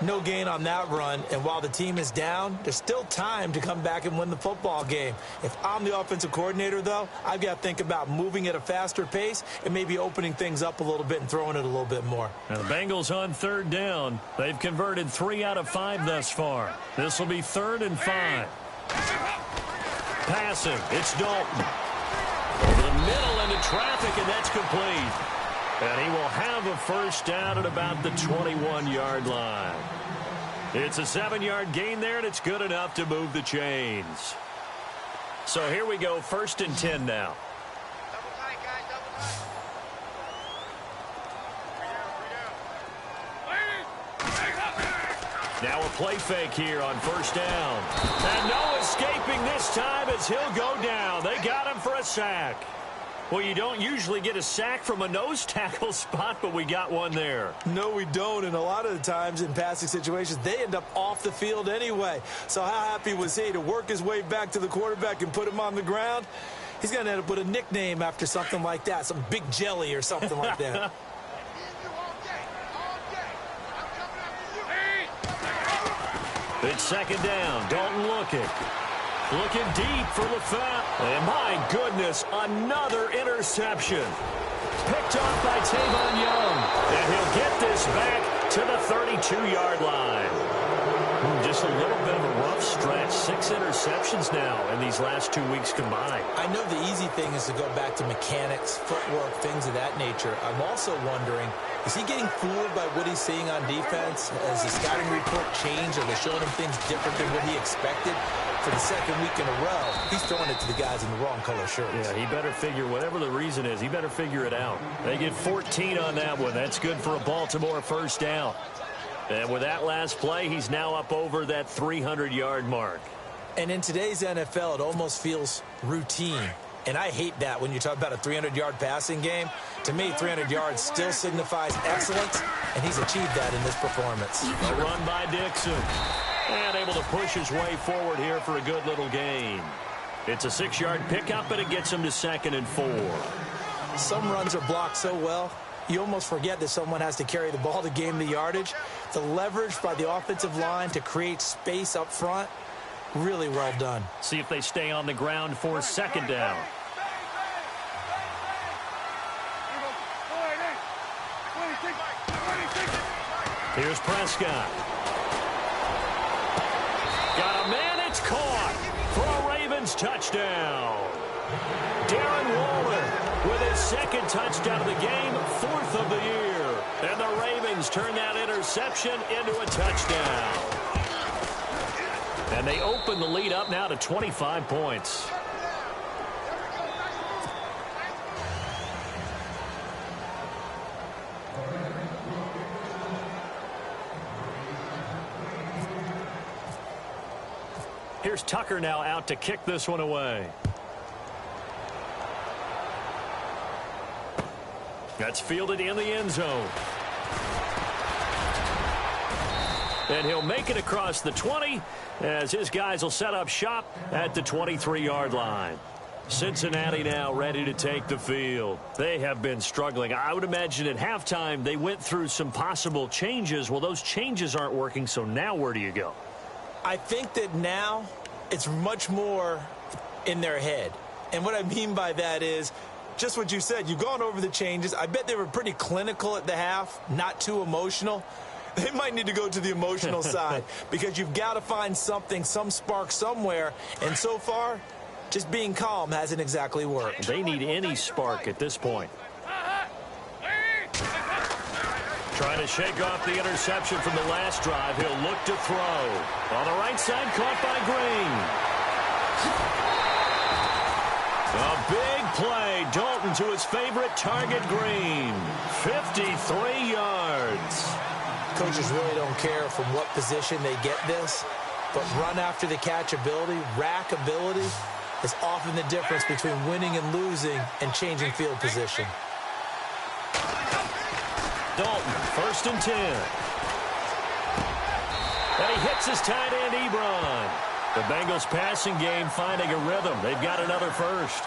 No gain on that run, and while the team is down, there's still time to come back and win the football game. If I'm the offensive coordinator, though, I've got to think about moving at a faster pace and maybe opening things up a little bit and throwing it a little bit more. Now the Bengals on 3rd down. They've converted 3 out of 5 thus far. This will be 3rd and 5. Passing, it's Dalton. Over the middle into traffic, and that's complete. And he will have a first down at about the 21-yard line. It's a 7-yard gain there, and it's good enough to move the chains. So here we go, 1st and 10 now. Double tight, guys, double tight. Now a play fake here on 1st down. And no escaping this time as he'll go down. They got him for a sack. Well, you don't usually get a sack from a nose tackle spot, but we got one there. No, we don't, and a lot of the times in passing situations, they end up off the field anyway. So how happy was he to work his way back to the quarterback and put him on the ground? He's going to end up with a nickname after something like that, some Big Jelly or something like that. It's second down. Dalton looking. Looking deep for LaFleur. And my goodness, another interception. Picked off by Tavon Young. And he'll get this back to the 32-yard line. Just a little bit of a rough stretch. 6 interceptions now in these last 2 weeks combined. I know the easy thing is to go back to mechanics, footwork, things of that nature. I'm also wondering, is he getting fooled by what he's seeing on defense? Has the scouting report changed? Are they showing him things different than what he expected? For the second week in a row, he's throwing it to the guys in the wrong color shirts. Yeah, he better figure, whatever the reason is, he better figure it out. They get 14 on that one. That's good for a Baltimore first down. And with that last play, he's now up over that 300-yard mark. And in today's NFL, it almost feels routine. And I hate that when you talk about a 300-yard passing game. To me, 300 yards still signifies excellence, and he's achieved that in this performance. A run by Dixon. And able to push his way forward here for a good little gain. It's a 6-yard pickup, but it gets him to 2nd and 4. Some runs are blocked so well, you almost forget that someone has to carry the ball to gain the yardage. The leverage by the offensive line to create space up front, really well done. See if they stay on the ground for 2nd down. Here's Prescott. Got a man, it's caught for a Ravens touchdown. Darren Waller with his 2nd touchdown of the game, 4th of the year. And the Ravens turn that interception into a touchdown. And they open the lead up now to 25 points. Here's Tucker now out to kick this one away. That's fielded in the end zone. And he'll make it across the 20 as his guys will set up shop at the 23-yard line. Cincinnati now ready to take the field. They have been struggling. I would imagine at halftime they went through some possible changes. Well, those changes aren't working, so now where do you go? I think that now it's much more in their head. And what I mean by that is just what you said. You've gone over the changes. I bet they were pretty clinical at the half, not too emotional. They might need to go to the emotional side because you've got to find something, some spark somewhere. And so far, just being calm hasn't exactly worked. They need any spark at this point. Trying to shake off the interception from the last drive. He'll look to throw. On the right side, caught by Green. A big play. Dalton to his favorite target, Green. 53 yards. Coaches really don't care from what position they get this, but run after the catch ability, rack ability, is often the difference between winning and losing and changing field position. Dalton, 1st and 10. And he hits his tight end, Ebron. The Bengals passing game finding a rhythm. They've got another first.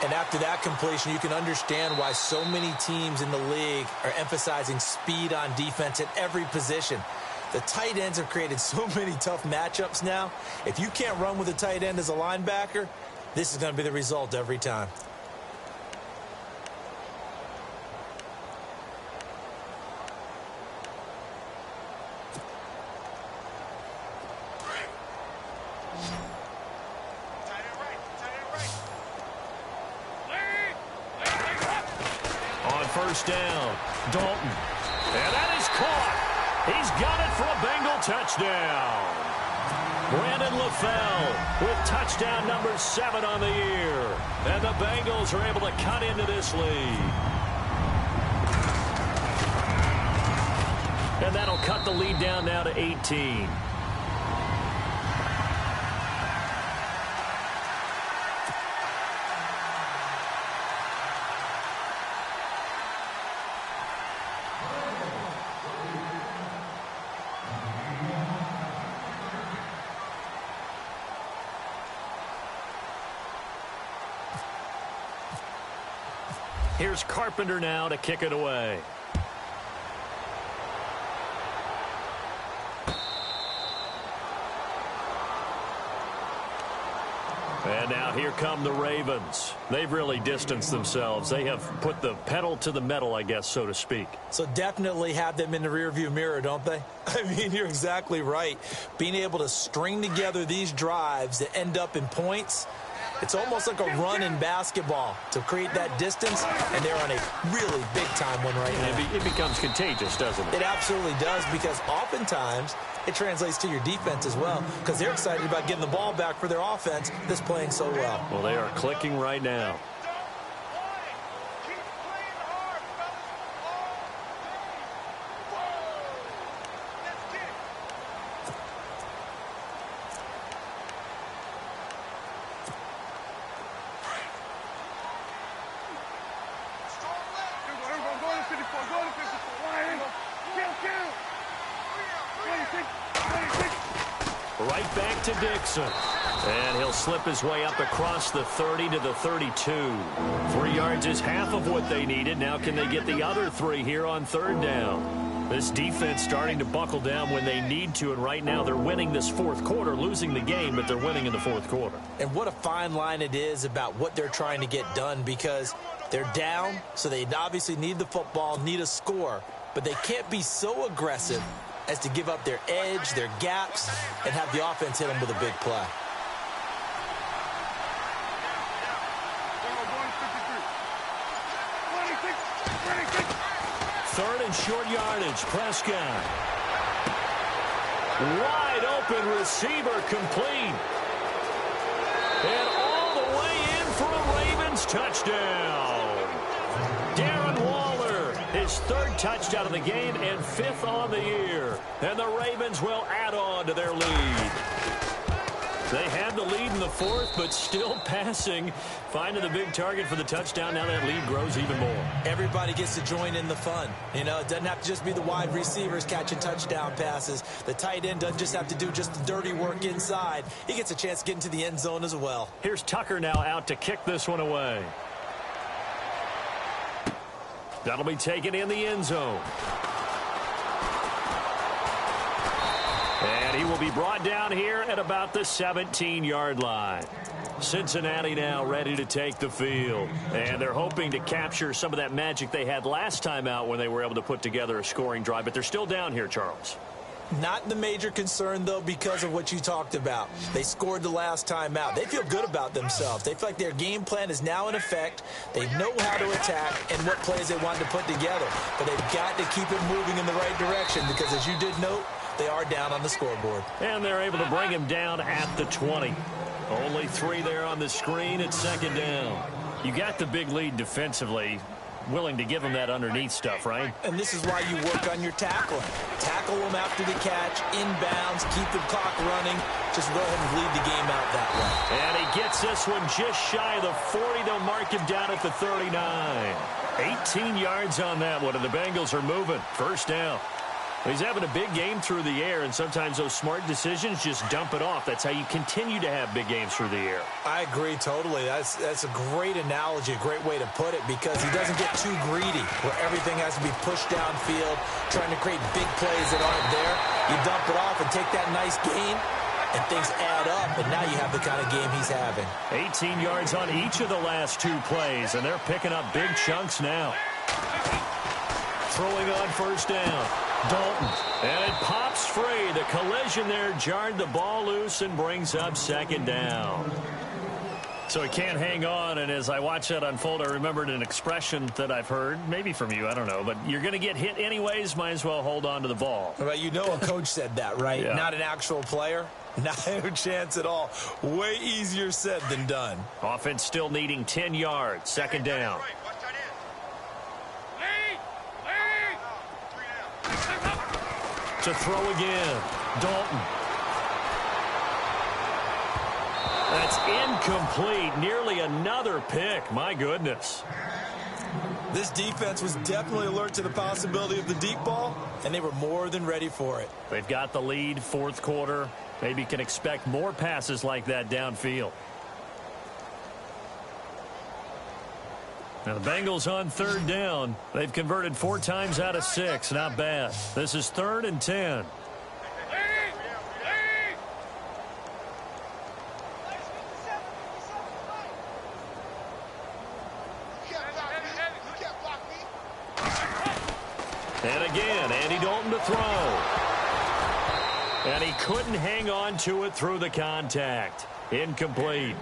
And after that completion, you can understand why so many teams in the league are emphasizing speed on defense at every position. The tight ends have created so many tough matchups now. If you can't run with a tight end as a linebacker, this is going to be the result every time. First down, Dalton. And that is caught. He's got it for a Bengal touchdown. Brandon LaFleur with touchdown number 7 on the year. And the Bengals are able to cut into this lead. And that'll cut the lead down now to 18. Here's Carpenter now to kick it away. And now here come the Ravens. They've really distanced themselves. They have put the pedal to the metal, I guess, so to speak. So definitely have them in the rearview mirror, don't they? I mean, you're exactly right. Being able to string together these drives that end up in points, it's almost like a run in basketball to create that distance, and they're on a really big-time one right now. It becomes contagious, doesn't it? It absolutely does, because oftentimes it translates to your defense as well, because they're excited about getting the ball back for their offense that's playing so well. Well, they are clicking right now. Right back to Dixon. And he'll slip his way up across the 30 to the 32. 3 yards is half of what they needed. Now can they get the other 3 here on third down? This defense starting to buckle down when they need to, and right now they're winning this fourth quarter, losing the game, but they're winning in the fourth quarter. And what a fine line it is about what they're trying to get done, because they're down, so they obviously need the football, need a score, but they can't be so aggressive as to give up their edge, their gaps, and have the offense hit them with a big play. Third and short yardage. Prescott. Wide open receiver, complete. And all the way in for a Ravens touchdown. Darren Waller, his 3rd touchdown of the game and 5th on the year. And the Ravens will add on to their lead. They had the lead in the 4th, but still passing, finding the big target for the touchdown. Now that lead grows even more. Everybody gets to join in the fun. You know, it doesn't have to just be the wide receivers catching touchdown passes. The tight end doesn't just have to do just the dirty work inside. He gets a chance to get into the end zone as well. Here's Tucker now out to kick this one away. That'll be taken in the end zone. And he will be brought down here at about the 17-yard line. Cincinnati now ready to take the field. And they're hoping to capture some of that magic they had last time out when they were able to put together a scoring drive. But they're still down here, Charles. Not the major concern, though, because of what you talked about. They scored the last time out. They feel good about themselves. They feel like their game plan is now in effect. They know how to attack and what plays they want to put together. But they've got to keep it moving in the right direction because, as you did note, they are down on the scoreboard. And they're able to bring him down at the 20. Only 3 there on the screen at 2nd down. You got the big lead defensively. Willing to give them that underneath stuff, right? And this is why you work on your tackling. Tackle them after the catch, inbounds, keep the clock running. Just go ahead and lead the game out that way. And he gets this one just shy of the 40. They'll mark him down at the 39. 18 yards on that one, and the Bengals are moving. 1st down. He's having a big game through the air, and sometimes those smart decisions just dump it off. That's how you continue to have big games through the air. I agree totally. That's a great analogy, a great way to put it, because he doesn't get too greedy where everything has to be pushed downfield, trying to create big plays that aren't there. You dump it off and take that nice gain, and things add up, and now you have the kind of game he's having. 18 yards on each of the last 2 plays, and they're picking up big chunks now. Throwing on 1st down. Dalton. And it pops free. The collision there jarred the ball loose and brings up 2nd down. So he can't hang on, and as I watch that unfold, I remembered an expression that I've heard, maybe from you, I don't know, but you're going to get hit anyways, might as well hold on to the ball. Well, you know a coach said that, right? Yeah. Not an actual player. Not a chance at all. Way easier said than done. Offense still needing 10 yards. 2nd down. To throw again. Dalton. That's incomplete. Nearly another pick. My goodness. This defense was definitely alert to the possibility of the deep ball, and they were more than ready for it. They've got the lead, 4th quarter. Maybe can expect more passes like that downfield. Now the Bengals on 3rd down. They've converted 4 times out of 6. Not bad. This is 3rd and 10. And again, Andy Dalton to throw. And he couldn't hang on to it through the contact. Incomplete.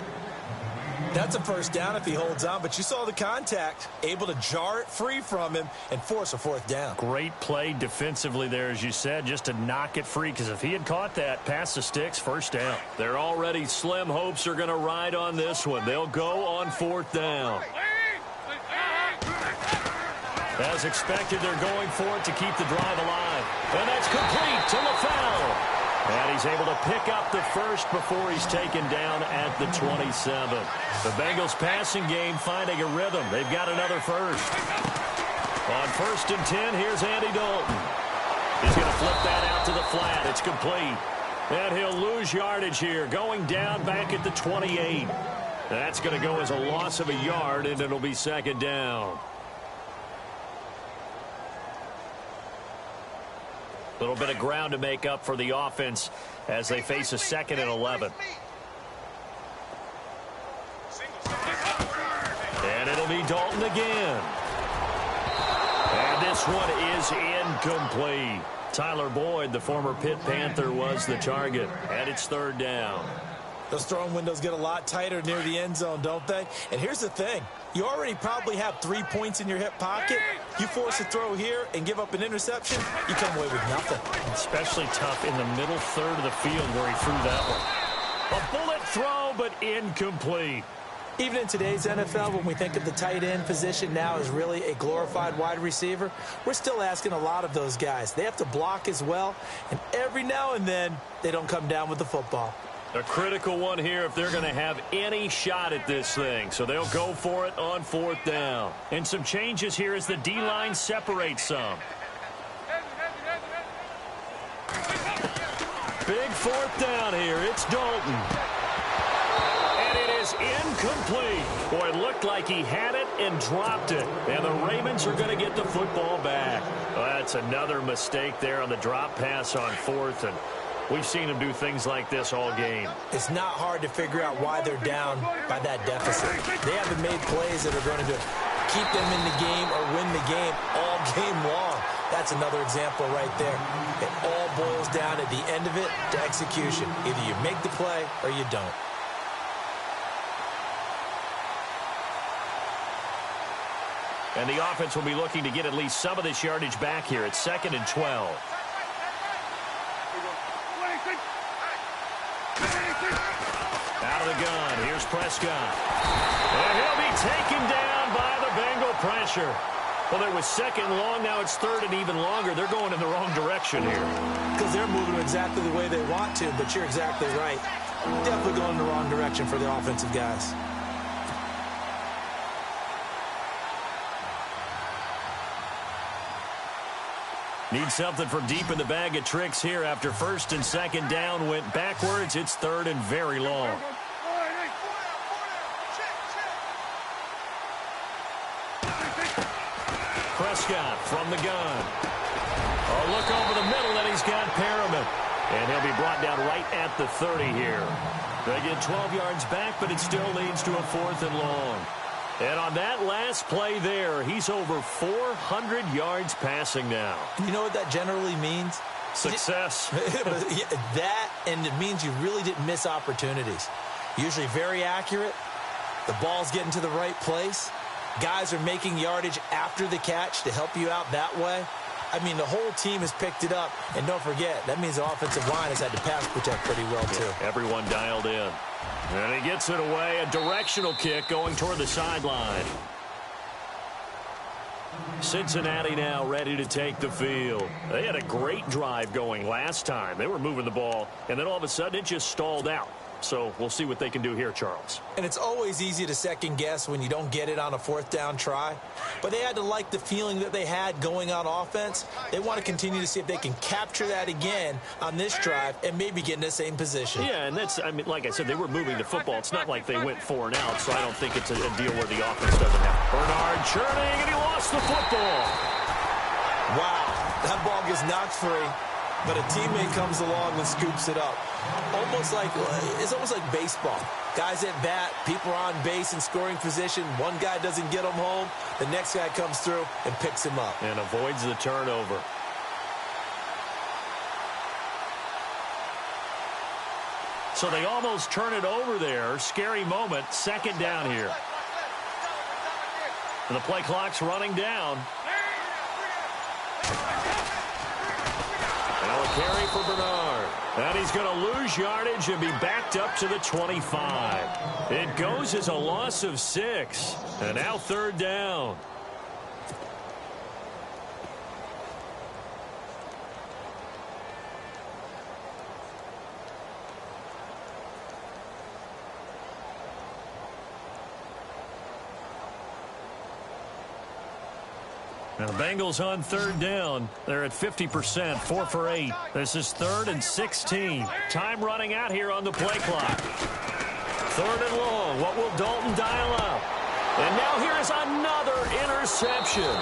That's a first down if he holds on, but you saw the contact. Able to jar it free from him and force a fourth down. Great play defensively there, as you said, just to knock it free, because if he had caught that, pass the sticks, first down. Their already slim hopes are going to ride on this one. They'll go on fourth down. As expected, they're going for it to keep the drive alive. And that's complete to LaFell. And he's able to pick up the first before he's taken down at the 27. The Bengals passing game finding a rhythm. They've got another first. On 1st and 10, here's Andy Dalton. He's going to flip that out to the flat. It's complete. And he'll lose yardage here, going down back at the 28. That's going to go as a loss of a yard, and it'll be second down. A little bit of ground to make up for the offense as they face a 2nd and 11. And it'll be Dalton again. And this one is incomplete. Tyler Boyd, the former Pitt Panther, was the target. And it's 3rd down. Those throwing windows get a lot tighter near the end zone, don't they? And here's the thing. You already probably have 3 points in your hip pocket. You force a throw here and give up an interception, you come away with nothing. Especially tough in the middle third of the field where he threw that one. A bullet throw, but incomplete. Even in today's NFL, when we think of the tight end position now as really a glorified wide receiver, we're still asking a lot of those guys. They have to block as well, and every now and then, they don't come down with the football. A critical one here if they're going to have any shot at this thing. So they'll go for it on 4th down. And some changes here as the D-line separates some. Big 4th down here. It's Dalton. And it is incomplete. Boy, it looked like he had it and dropped it. And the Ravens are going to get the football back. Well, that's another mistake there on the drop pass on 4th. And we've seen him do things like this all game. It's not hard to figure out why they're down by that deficit. They haven't made plays that are going to keep them in the game or win the game all game long. That's another example right there. It all boils down at the end of it to execution. Either you make the play or you don't. And the offense will be looking to get at least some of this yardage back here. It's 2nd and 12. Out of the gun, here's Prescott. And he'll be taken down by the Bengal pressure. Well, it was 2nd long, now it's 3rd and even longer. They're going in the wrong direction here. Because they're moving exactly the way they want to, but you're exactly right. Definitely going in the wrong direction for the offensive guys. Need something from deep in the bag of tricks here after 1st and 2nd down went backwards. It's 3rd and very long. Prescott from the gun. A look over the middle, and he's got Perriman. And he'll be brought down right at the 30 here. They get 12 yards back, but it still leads to a 4th and long. And on that last play there, he's over 400 yards passing now. You know what that generally means? Success. That, and it means you really didn't miss opportunities. Usually very accurate. The ball's getting to the right place. Guys are making yardage after the catch to help you out that way. I mean, the whole team has picked it up. And don't forget, that means the offensive line has had to pass protect pretty well, too. Yeah, everyone dialed in. And he gets it away. A directional kick going toward the sideline. Cincinnati now ready to take the field. They had a great drive going last time. They were moving the ball, and then all of a sudden it just stalled out. So we'll see what they can do here, Charles. And it's always easy to second guess when you don't get it on a 4th down try. But they had to like the feeling that they had going on offense. They want to continue to see if they can capture that again on this drive and maybe get in the same position. Yeah, and that's, I mean, like I said, they were moving the football. It's not like they went 4 and out, so I don't think it's a deal where the offense doesn't have. Bernard churning, and he lost the football. Wow, that ball gets knocked free. but a teammate comes along and scoops it up. It's almost like baseball. Guys at bat, people are on base in scoring position. One guy doesn't get him home. The next guy comes through and picks him up. And avoids the turnover. So they almost turn it over there. Scary moment. Second down here. And the play clock's running down. Now a carry for Bernard. And he's going to lose yardage and be backed up to the 25. It goes as a loss of 6. And now third down. Now the Bengals on third down. They're at 50%, 4 for 8. This is 3rd and 16. Time running out here on the play clock. 3rd and long. What will Dalton dial up? And now here is another interception.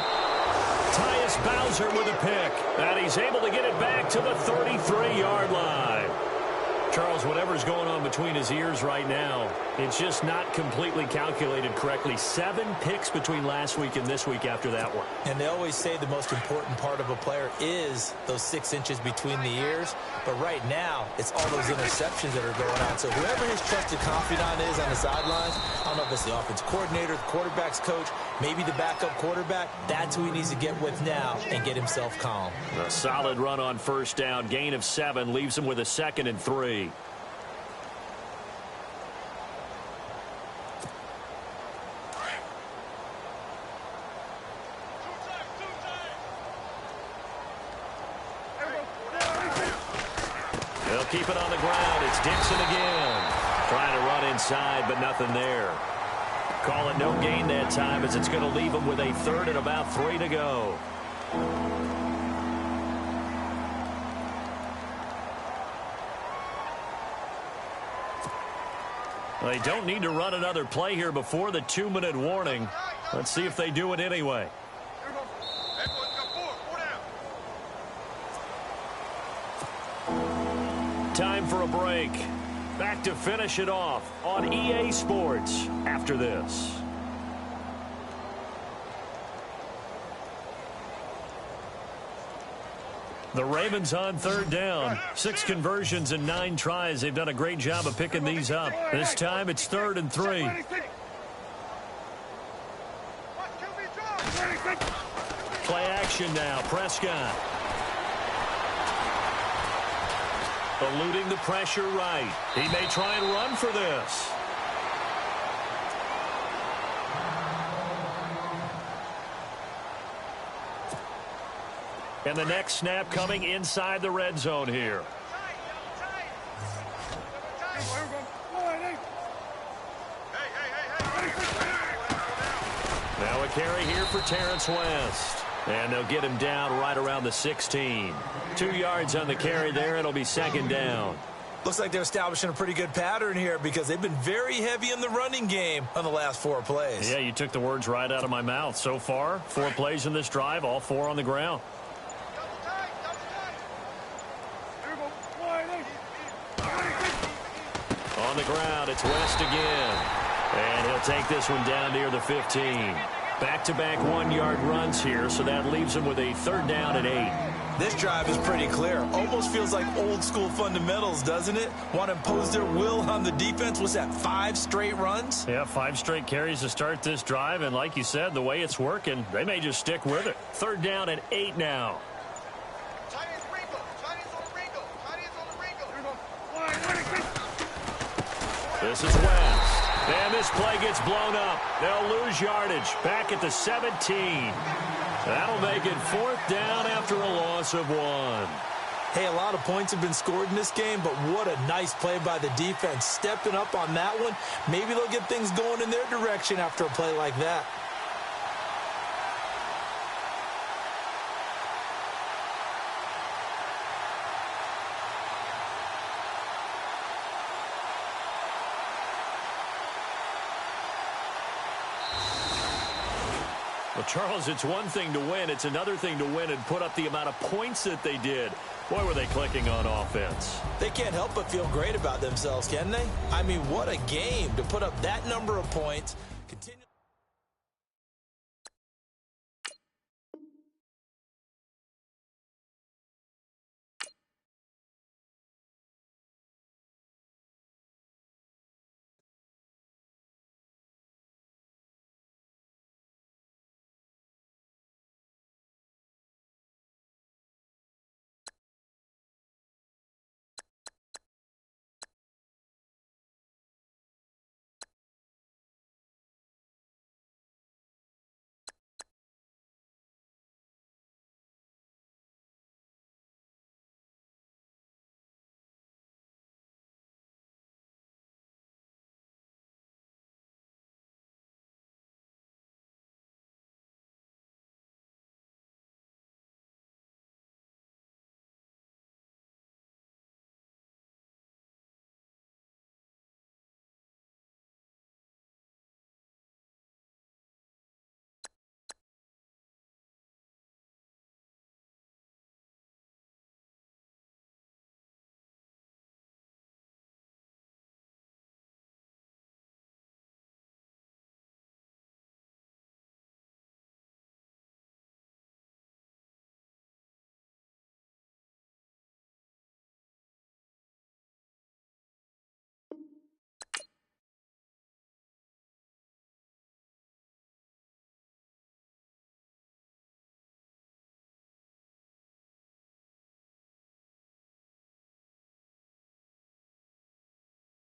Tyus Bowser with a pick. And he's able to get it back to the 33-yard line. Charles, whatever's going on between his ears right now, it's just not completely calculated correctly. 7 picks between last week and this week after that one. And they always say the most important part of a player is those 6 inches between the ears. But right now, it's all those interceptions that are going on. So whoever his trusted confidant is on the sidelines, I don't know if it's the offense coordinator, the quarterback's coach, maybe the backup quarterback, that's who he needs to get with now and get himself calm. A solid run on first down. Gain of 7 leaves him with a 2nd and 3. They'll keep it on the ground. It's Dixon again. Trying to run inside, but nothing there. Call it no gain that time as it's going to leave him with a 3rd and about 3 to go. They don't need to run another play here before the 2-minute warning. Let's see if they do it anyway. Time for a break. Back to finish it off on EA Sports after this. The Ravens on third down. 6 conversions and 9 tries. They've done a great job of picking these up. This time it's 3rd and 3. Play action now. Prescott. Eluding the pressure right. He may try and run for this. And the next snap coming inside the red zone here. Now a carry here for Terrence West. And they'll get him down right around the 16. 2 yards on the carry there. It'll be 2nd down. Looks like they're establishing a pretty good pattern here because they've been very heavy in the running game on the last 4 plays. Yeah, you took the words right out of my mouth. So far, 4 plays in this drive, all 4 on the ground. On the ground, it's West again. And he'll take this one down near the 15. Back-to-back 1-yard runs here, so that leaves him with a 3rd down and 8. This drive is pretty clear. Almost feels like old-school fundamentals, doesn't it? Want to impose their will on the defense. Was that 5 straight runs? Yeah, 5 straight carries to start this drive, and like you said, the way it's working, they may just stick with it. 3rd down and 8 now. This is West. And this play gets blown up. They'll lose yardage. Back at the 17. That'll make it 4th down after a loss of 1. Hey, a lot of points have been scored in this game, but what a nice play by the defense. Stepping up on that one. Maybe they'll get things going in their direction after a play like that. Well, Charles, it's one thing to win. It's another thing to win and put up the amount of points that they did. Boy, were they clicking on offense. They can't help but feel great about themselves, can they? I mean, what a game to put up that number of points. Continue